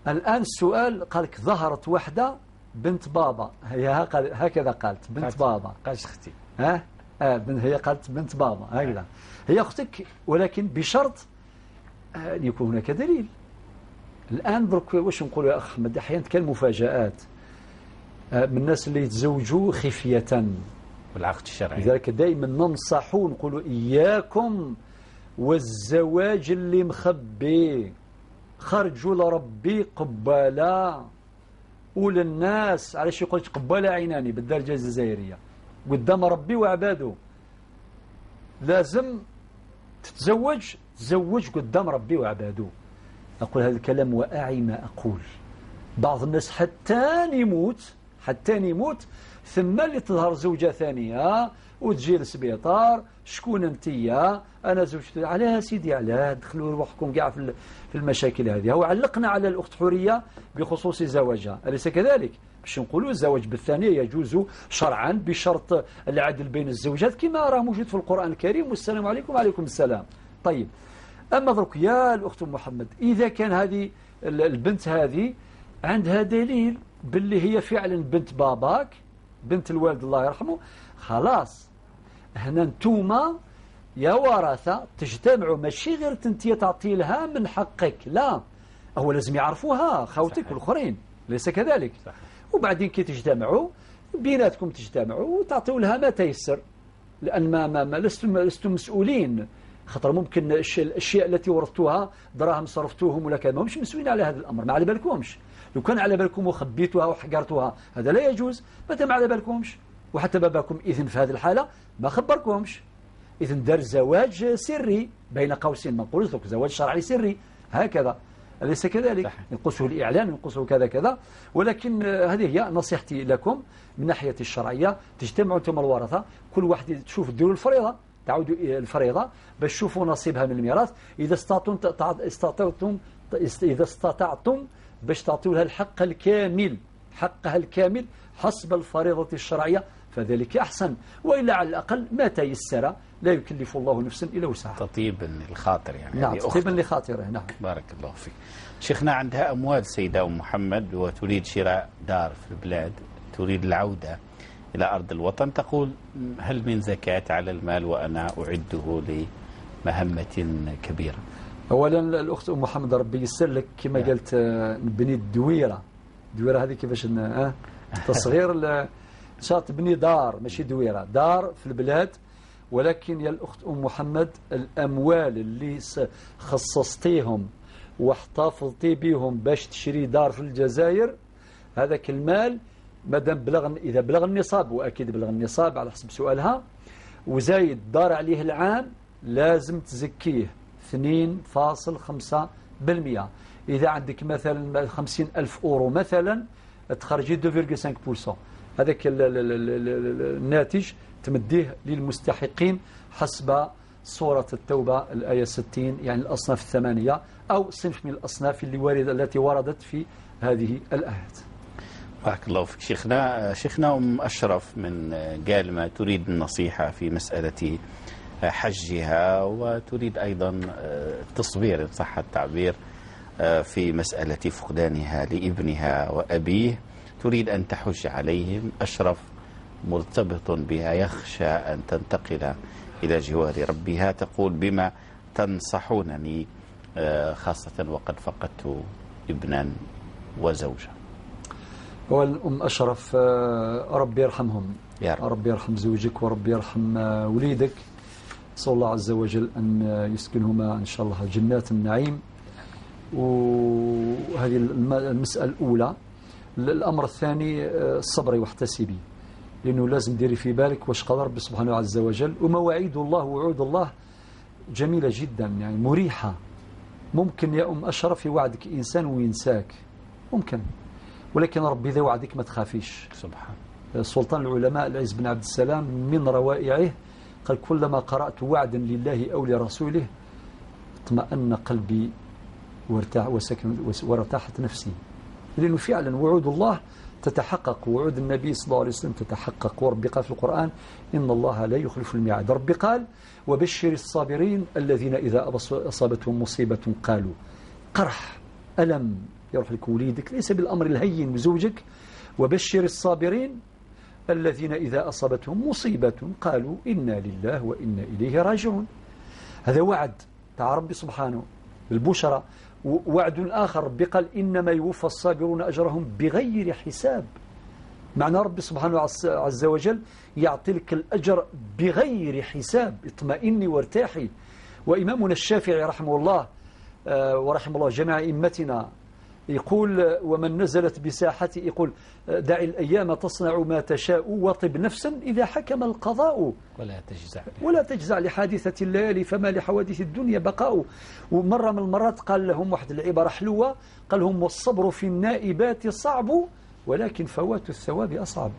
الآن السؤال قالك ظهرت وحدة بنت بابا، هي هكذا قالت بنت بابا، قالت اختي، هي قالت بنت بابا هكذا، هي أختك، ولكن بشرط أن يكون هناك دليل. الآن درك واش نقول يا أخ أحمد، أحيانا كان مفاجآت من الناس اللي يتزوجوا خفية بالعقد الشرعي، لذلك دائما ننصح ونقولوا إياكم والزواج اللي مخبي، خرجوا لربي قبالة وللناس. علاش يقولش قبالة عيناني بالدرجة الجزائرية قدام ربي وعباده؟ لازم تتزوج قدام ربي وعباده. أقول هذا الكلام وأعي ما أقول. بعض الناس حتى يموت ثم اللي تظهر زوجة ثانية وتجي للسبيطار، شكون انتيا؟ أنا زوجتي. على سيدي على دخلوا روحكم قاع في المشاكل هذه. هو علقنا على الأخت حورية بخصوص زواجها، أليس كذلك؟ باش نقولوا الزواج بالثانية يجوز شرعا بشرط العدل بين الزوجات كما راه موجود في القرآن الكريم. والسلام عليكم وعليكم السلام. طيب أما درك يا الأخت محمد، إذا كان هذه البنت هذه عندها دليل باللي هي فعلا بنت باباك، بنت الوالد الله يرحمه، خلاص هنا انتوما يا ورثة تجتمعوا، ماشي غير تنتي تعطي لها من حقك، لا، هو لازم يعرفوها خوتك والآخرين، ليس كذلك؟ صحيح. وبعدين كي تجتمعوا بيناتكم تجتمعوا وتعطيوا لها ما تيسر، لأن ما لستم مسؤولين. خطر ممكن الأشياء التي ورثتوها دراهم صرفتوهم ولا كذا، ما همش مسؤولين على هذا الأمر، ما على بالكمش. لو كان على بالكم وخبيتوها وحقرتوها هذا لا يجوز، متى ما على بالكمش. وحتى باباكم إذن في هذه الحالة ما خبركمش، إذن دار زواج سري بين قوسين، ما نقولش لك زواج شرعي سري هكذا، أليس كذلك؟ ينقصه الإعلان، ينقصه كذا كذا. ولكن هذه هي نصيحتي لكم من ناحية الشرعية. تجتمعوا أنتم الورثة، كل واحد تشوف ديروا الفريضة، تعودوا الفريضة باش تشوفوا نصيبها من الميراث. إذا استطعتم باش تعطيوا لها الحق الكامل، حقها الكامل حسب الفريضة الشرعية فذلك أحسن، وإلا على الأقل ما تيسر، لا يكلف الله نفسا إلا وسعها. تطيب للخاطر يعني. نعم، تطيب لخاطره. نعم. بارك الله فيك. شيخنا، عندها أموال سيدة أم محمد وتريد شراء دار في البلاد، تريد العودة إلى أرض الوطن، تقول هل من زكاة على المال وأنا أعده لمهمة كبيرة؟ أولا الأخت أم محمد ربي يسر لك كما قلت نبني الدويرة هذه كيفاش تصغير شاط تبني دار ماشي دويرة، دار في البلاد. ولكن يا الأخت أم محمد الأموال اللي خصصتيهم واحتفظتي بهم باش تشري دار في الجزائر، هذاك المال مادام إذا بلغ النصاب، وأكيد بلغ النصاب على حسب سؤالها، وزايد دار عليه العام، لازم تزكيه 2.5%. إذا عندك مثلا 50,000 أورو مثلا تخرجي 2.5%. هذاك الناتج تمديه للمستحقين حسب سورة التوبة الآية 60، يعني الأصناف 8 أو صنف من الأصناف التي وردت في هذه الآيات. بارك الله فيك. شيخنا أم أشرف من قالمة تريد النصيحة في مسألة حجها، وتريد أيضا التصبير إن صح التعبير في مسألة فقدانها لابنها وأبيه، تريد أن تحج عليهم. أشرف مرتبط بها، يخشى أن تنتقل إلى جوار ربها. تقول بما تنصحونني خاصة وقد فقدت ابنا وزوجة. والأم أشرف ربي يرحمهم يا رب. ربي يرحم زوجك وربي يرحم وليدك. صلى الله عز وجل أن يسكنهما إن شاء الله جنات النعيم. وهذه المسألة الأولى. الأمر الثاني الصبر واحتسبي، لأنه لازم ديري في بالك واش قال ربي سبحانه عز وجل. ومواعيد الله ووعود الله جميلة جدا، يعني مريحة. ممكن يا أم أشرف يوعدك إنسان وينساك، ممكن، ولكن ربي ذا وعدك ما تخافيش. سبحان. سلطان العلماء العز بن عبد السلام من روائعه قال كلما قرأت وعدا لله أو لرسوله اطمأن قلبي وارتاحت نفسي، لأنه فعلا وعود الله تتحقق، وعود النبي صلى الله عليه وسلم تتحقق. وربي قال في القرآن إن الله لا يخلف الميعاد. ربي قال وبشر الصابرين الذين إذا أصابتهم مصيبة قالوا قرح ألم يروح لك وليدك، ليس بالأمر الهين وزوجك. وبشر الصابرين الذين إذا أصابتهم مصيبة قالوا إنا لله وإنا إليه راجعون. هذا وعد تاع ربي سبحانه بالبشرى. ووعد آخر ربي قال إنما يوفى الصابرون أجرهم بغير حساب. معنى ربي سبحانه عز وجل يعطي لك الأجر بغير حساب. اطمئني وارتاحي. وإمامنا الشافعي رحمه الله ورحمه الله جميع إمتنا يقول ومن نزلت بساحتي، يقول دع الأيام تصنع ما تشاء وطب نفسا إذا حكم القضاء ولا تجزع لحادثة الليالي فما لحوادث الدنيا بقاء. ومرة من المرات قال لهم واحد العبارة حلوة، قال لهم والصبر في النائبات صعب ولكن فوات الثواب أصعب.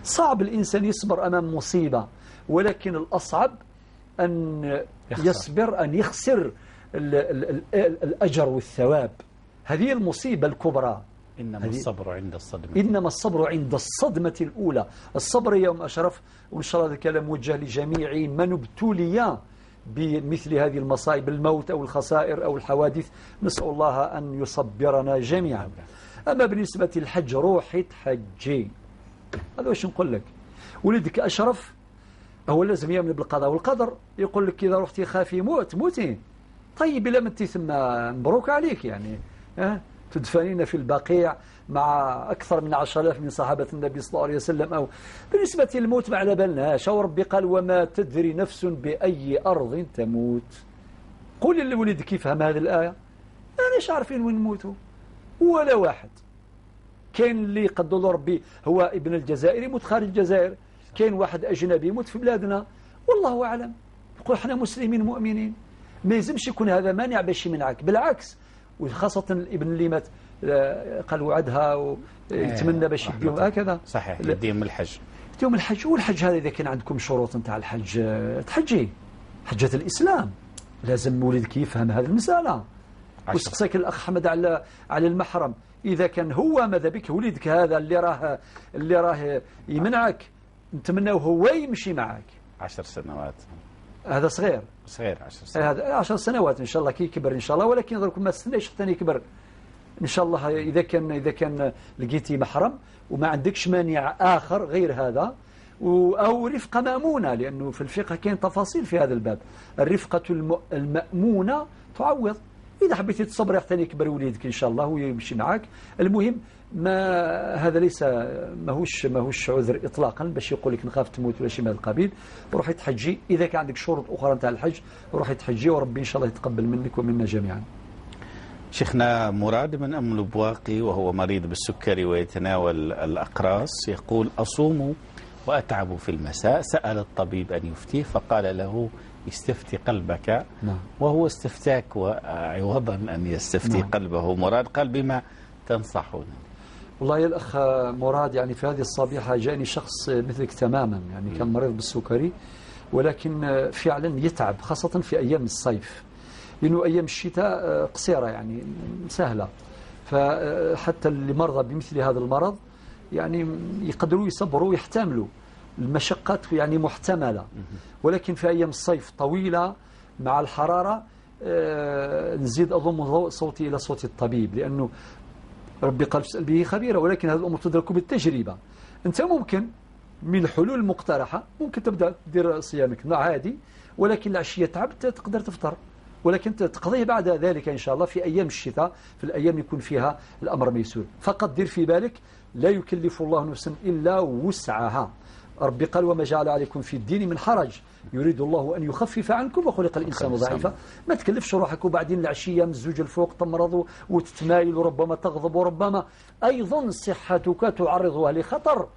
صعب الإنسان يصبر أمام مصيبة، ولكن الأصعب أن يصبر أن يخسر الأجر والثواب. هذه المصيبة الكبرى. إنما الصبر عند الصدمة الأولى. الصبر يوم أشرف. وإن شاء الله هذا الكلام موجه لجميع من ابتلي بمثل هذه المصائب، الموت أو الخسائر أو الحوادث. نسأل الله أن يصبرنا جميعا. أما بالنسبة للحج روحي تحجي، هذا واش نقول لك. ولدك أشرف هو لازم يؤمن بالقضاء والقدر. يقول لك إذا رحتي خافي موتي. طيب إلا متي ثم مبروك عليك، يعني تدفنين في البقيع مع أكثر من 10,000 من صحابة النبي صلى الله عليه وسلم. أو بالنسبة للموت ما على بالناش. ربي قال وما تدري نفس بأي أرض تموت. قول لولدك يفهم هذه الآية. أناش عارفين وين نموتوا ولا واحد. كاين اللي قدر له ربي هو ابن الجزائر يموت خارج الجزائر، كاين واحد أجنبي يموت في بلادنا، والله أعلم. نقول احنا مسلمين مؤمنين، ما يلزمش يكون هذا مانع باش يمنعك، بالعكس. وخاصة الابن اللي مات قال وعدها ويتمنى باش يديهم هكذا. صحيح، يديهم الحج. والحج هذا إذا كان عندكم شروط نتاع الحج تحجي حجة الإسلام. لازم ولدك يفهم هذه المسألة. وسقساك الأخ حمد على المحرم، إذا كان هو ماذا بك وليدك هذا اللي راه يمنعك، نتمناه هو يمشي معك. 10 سنوات هذا صغير 10 سنوات. هذا 10 سنوات إن شاء الله كي يكبر إن شاء الله، ولكن غير ما تستناش حتى يكبر إن شاء الله. إذا كان لقيتي محرم وما عندكش مانع آخر غير هذا، أو رفقة مأمونة، لأنه في الفقه كاين تفاصيل في هذا الباب. الرفقة المأمونة تعوض. إذا حبيتي تصبري حتى يكبر وليدك إن شاء الله ويمشي معك، المهم هذا ليس ماهوش عذر إطلاقا باش يقول لك نخاف تموت ولا شيء من هذا القبيل. روحي تحجي، إذا كان عندك شروط أخرى نتاع الحج روحي تحجي، وربي إن شاء الله يتقبل منك ومنا جميعا. شيخنا مراد من أم البواقي وهو مريض بالسكري ويتناول الأقراص يقول: أصوم وأتعب في المساء، سأل الطبيب أن يفتيه فقال له: استفتي قلبك. نعم. وهو استفتاك عوضا أن يستفتي نعم. قلبه. مراد قال: بما تنصحون؟ والله يا الأخ مراد، يعني في هذه الصبيحة جاءني شخص مثلك تماما، يعني كان مريض بالسكري، ولكن فعلا يتعب خاصة في أيام الصيف، لأنه أيام الشتاء قصيرة يعني سهلة. فحتى اللي مرضى بمثل هذا المرض يعني يقدروا يصبروا ويحتملوا المشقات يعني محتملة، ولكن في أيام الصيف طويلة مع الحرارة نزيد أضم صوتي إلى صوت الطبيب، لأنه ربي قال اسأل به خبيرا، ولكن هذه الأمور تدرك بالتجربة. أنت ممكن من الحلول المقترحة ممكن تبدأ تدير صيامك عادي، ولكن العشية تعبت تقدر تفطر، ولكن تقضيه بعد ذلك إن شاء الله في أيام الشتاء، في الأيام يكون فيها الأمر ميسور. فقط دير في بالك لا يكلف الله نفسا إلا وسعها. ربي قال: وما جعل عليكم في الدين من حرج يريد الله أن يخفف عنكم وخلق الإنسان ضعيفا. ما تكلفش روحك وبعدين العشية من الزوج الفوق تمرض وتتمايل وربما تغضب وربما أيضا صحتك تعرضها لخطر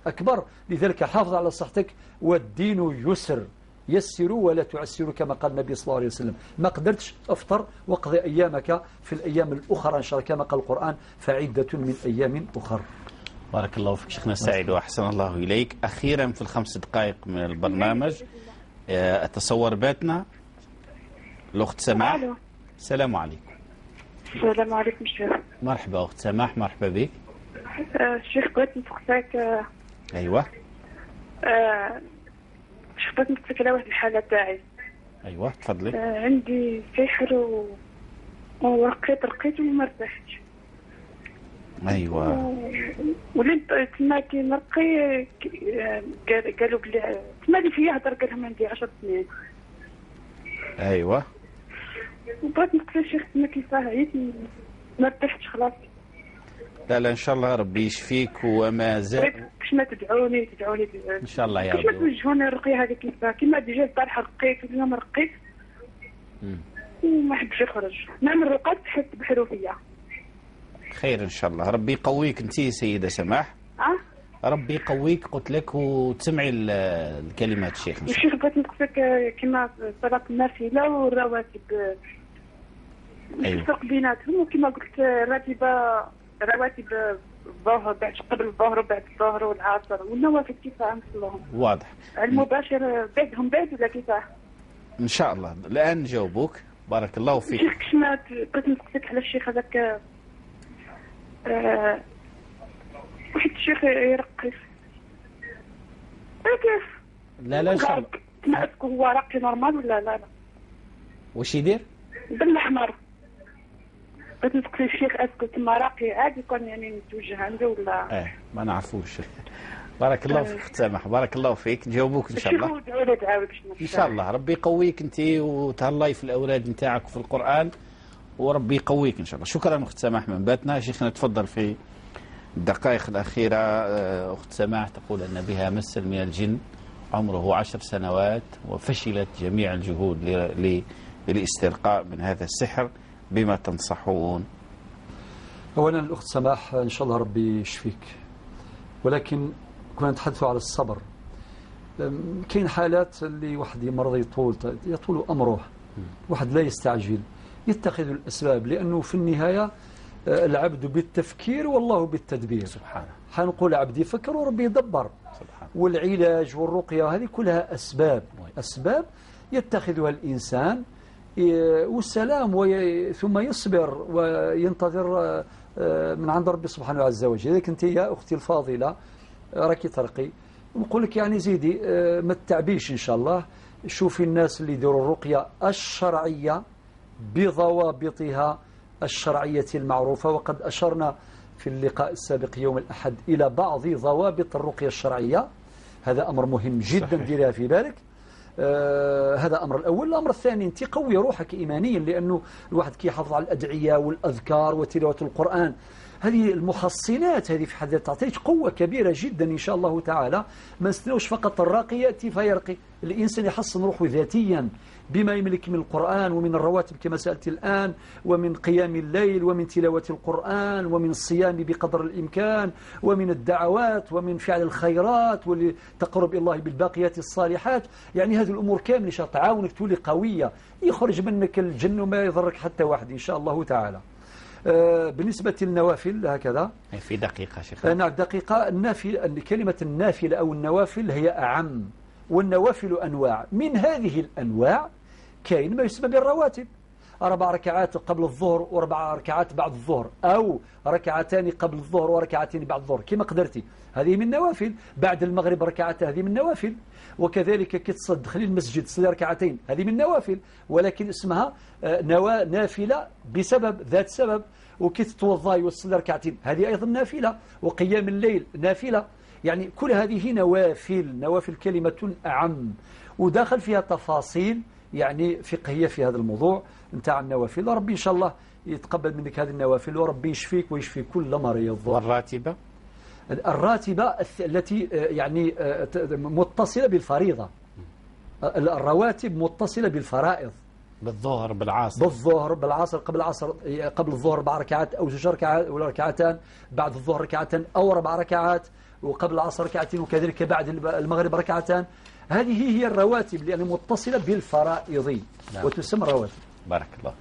أكبر. لذلك حافظ على صحتك، والدين يسر، يسروا ولا تعسروا كما قال النبي صلى الله عليه وسلم. ما قدرتش افطر واقضي أيامك في الأيام الأخرى إن شاء الله كما قال القرآن: فعدة من أيام أخر. بارك الله فيك شيخنا السعيد وأحسن الله إليك. أخيرا في ال5 دقائق من البرنامج أتصور باتنا الأخت سماح. السلام عليكم. السلام عليكم شيخ. مرحبا أخت سماح، مرحبا بك. شيخ بغيت نسقساك. أيوة. شيخ بغيت نسقساك على واحد الحالة تاعي. أيوة تفضلي. عندي سحر ورقيت وما ارتحتش. أيوة. وليت تما كي نرقي قالوا بلي تما اللي فيا هضر قال لهم عندي 10 سنين. أيوة. وبغيت نسقسي شيخ تما كيفاه عييت ما ارتحتش خلاص. لا إن شاء الله ربي يشفيك. وما زال كش ما تدعوني إن شاء الله يا رب. كش ما توجهوني الرقية هذه كيفاه كيما ديجا البارحة رقيت واليوم رقيت وما حبش يخرج. نعمل رقات تحس بحرو فيا. خير إن شاء الله. ربي يقويك أنت سيدة سماح. ربي يقويك قلت لك وتسمعي الكلمات الشيخ. الشيخ بغيت نسقسيك كما صلاة النافلة والرواتب. أيوة. الفرق بيناتهم، وكما قلت رواتب الظهر بعد قبل الظهر وبعد الظهر والعصر، والنوافل كيفاه نصلهم. واضح. المباشر بعدهم بعد ولا كيفاه؟ إن شاء الله الآن نجاوبوك. بارك الله فيك. الشيخ كشما بغيت نسقسيك على الشيخ هذاك واحد الشيخ يرقي كيف؟ لا إن شاء الله. ما اسكو هو راقي نورمال ولا لا؟ واش يدير؟ بالاحمر. بغيت نسقسي الشيخ اسكو تما راقي عادي يكون يعني نتوجه عنده ولا؟ ما نعرفوش. بارك الله فيك اخت سامح، بارك الله فيك. نجاوبوك ان شاء الله. ان شاء الله ربي يقويك انت وتهلاي في الاولاد نتاعك وفي القران، وربي يقويك ان شاء الله. شكرا اخت سماح من باتنا. شيخنا تفضل في الدقائق الاخيره. اخت سماح تقول ان بها مسل من الجن عمره 10 سنوات وفشلت جميع الجهود للاسترقاء من هذا السحر. بما تنصحون؟ اولا الاخت سماح ان شاء الله ربي يشفيك، ولكن كنا نتحدث على الصبر. كاين حالات اللي واحد يمرض يطول امره، واحد لا يستعجل، يتخذ الاسباب، لانه في النهايه العبد بالتفكير والله بالتدبير. سبحانه. حنقول عبد يفكر وربي يدبر. سبحانه. والعلاج والرقيه هذه كلها اسباب يتخذها الانسان والسلام، ثم يصبر وينتظر من عند ربي سبحانه عز وجل. إذا كنت يا أختي الفاضلة راكي ترقي، نقول لك يعني زيدي ما تتعبيش إن شاء الله. شوفي الناس اللي يديروا الرقية الشرعية بضوابطها الشرعية المعروفة، وقد أشرنا في اللقاء السابق يوم الأحد إلى بعض ضوابط الرقية الشرعية. هذا أمر مهم جدا، ديرها في بالك. هذا أمر الأول. الأمر الثاني، أنت قوي روحك إيمانيا، لأنه الواحد كي يحافظ على الأدعية والأذكار وتلاوة القرآن، هذه المحصنات هذه في حد ذاتها تعطيك قوة كبيرة جدا إن شاء الله تعالى. ما نستناوش فقط الراقي يأتي فيرقي، الإنسان يحصن روحه ذاتيا بما يملك من القرآن ومن الرواتب كما سألت الآن، ومن قيام الليل، ومن تلاوة القرآن، ومن الصيام بقدر الإمكان، ومن الدعوات، ومن فعل الخيرات والتقرب إلى الله بالباقيات الصالحات. يعني هذه الأمور كاملة تعاونك تولي قوية، يخرج منك الجن وما يضرك حتى واحد إن شاء الله تعالى. بالنسبة للنوافل هكذا في دقيقة شيخ. نعم دقيقة. النافل، كلمة النافلة أو النوافل هي أعم، والنوافل أنواع. من هذه الأنواع كاين ما يسمى بالرواتب، 4 ركعات قبل الظهر و4 ركعات بعد الظهر، أو ركعتان قبل الظهر وركعتين بعد الظهر كما قدرتي، هذه من النوافل. بعد المغرب ركعتين، هذه من النوافل. وكذلك كتدخلي المسجد تصلي ركعتين، هذه من النوافل، ولكن اسمها نافلة بسبب ذات سبب. وكتتوضاي وتصلي ركعتين، هذه أيضا نافلة. وقيام الليل نافلة. يعني كل هذه نوافل. نوافل كلمة أعم وداخل فيها تفاصيل يعني فقهية في هذا الموضوع نتاع النوافل. ربي إن شاء الله يتقبل منك هذه النوافل، وربي يشفيك ويشفي كل مريض. والراتبة؟ الراتبة التي يعني متصلة بالفريضة. الرواتب متصلة بالفرائض، بالظهر بالعصر، بالظهر بالعصر، قبل العصر قبل الظهر 4 ركعات أو 2 ركعات ولا ركعتان، بعد الظهر ركعتان أو 4 ركعات، وقبل العصر ركعتين، وكذلك بعد المغرب ركعتان. هذه هي الرواتب لأنها متصلة بالفرائض. نعم. وتسمى الرواتب. بارك الله.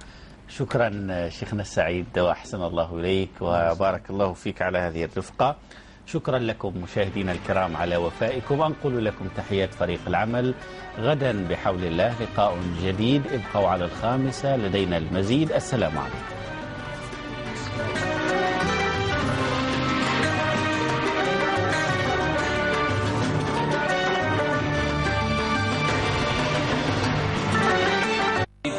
شكرا شيخنا السعيد وأحسن الله إليك وبارك الله فيك على هذه الرفقة. شكرا لكم مشاهدينا الكرام على وفائكم. أنقل لكم تحيات فريق العمل. غدا بحول الله لقاء جديد. ابقوا على 5، لدينا المزيد. السلام عليكم.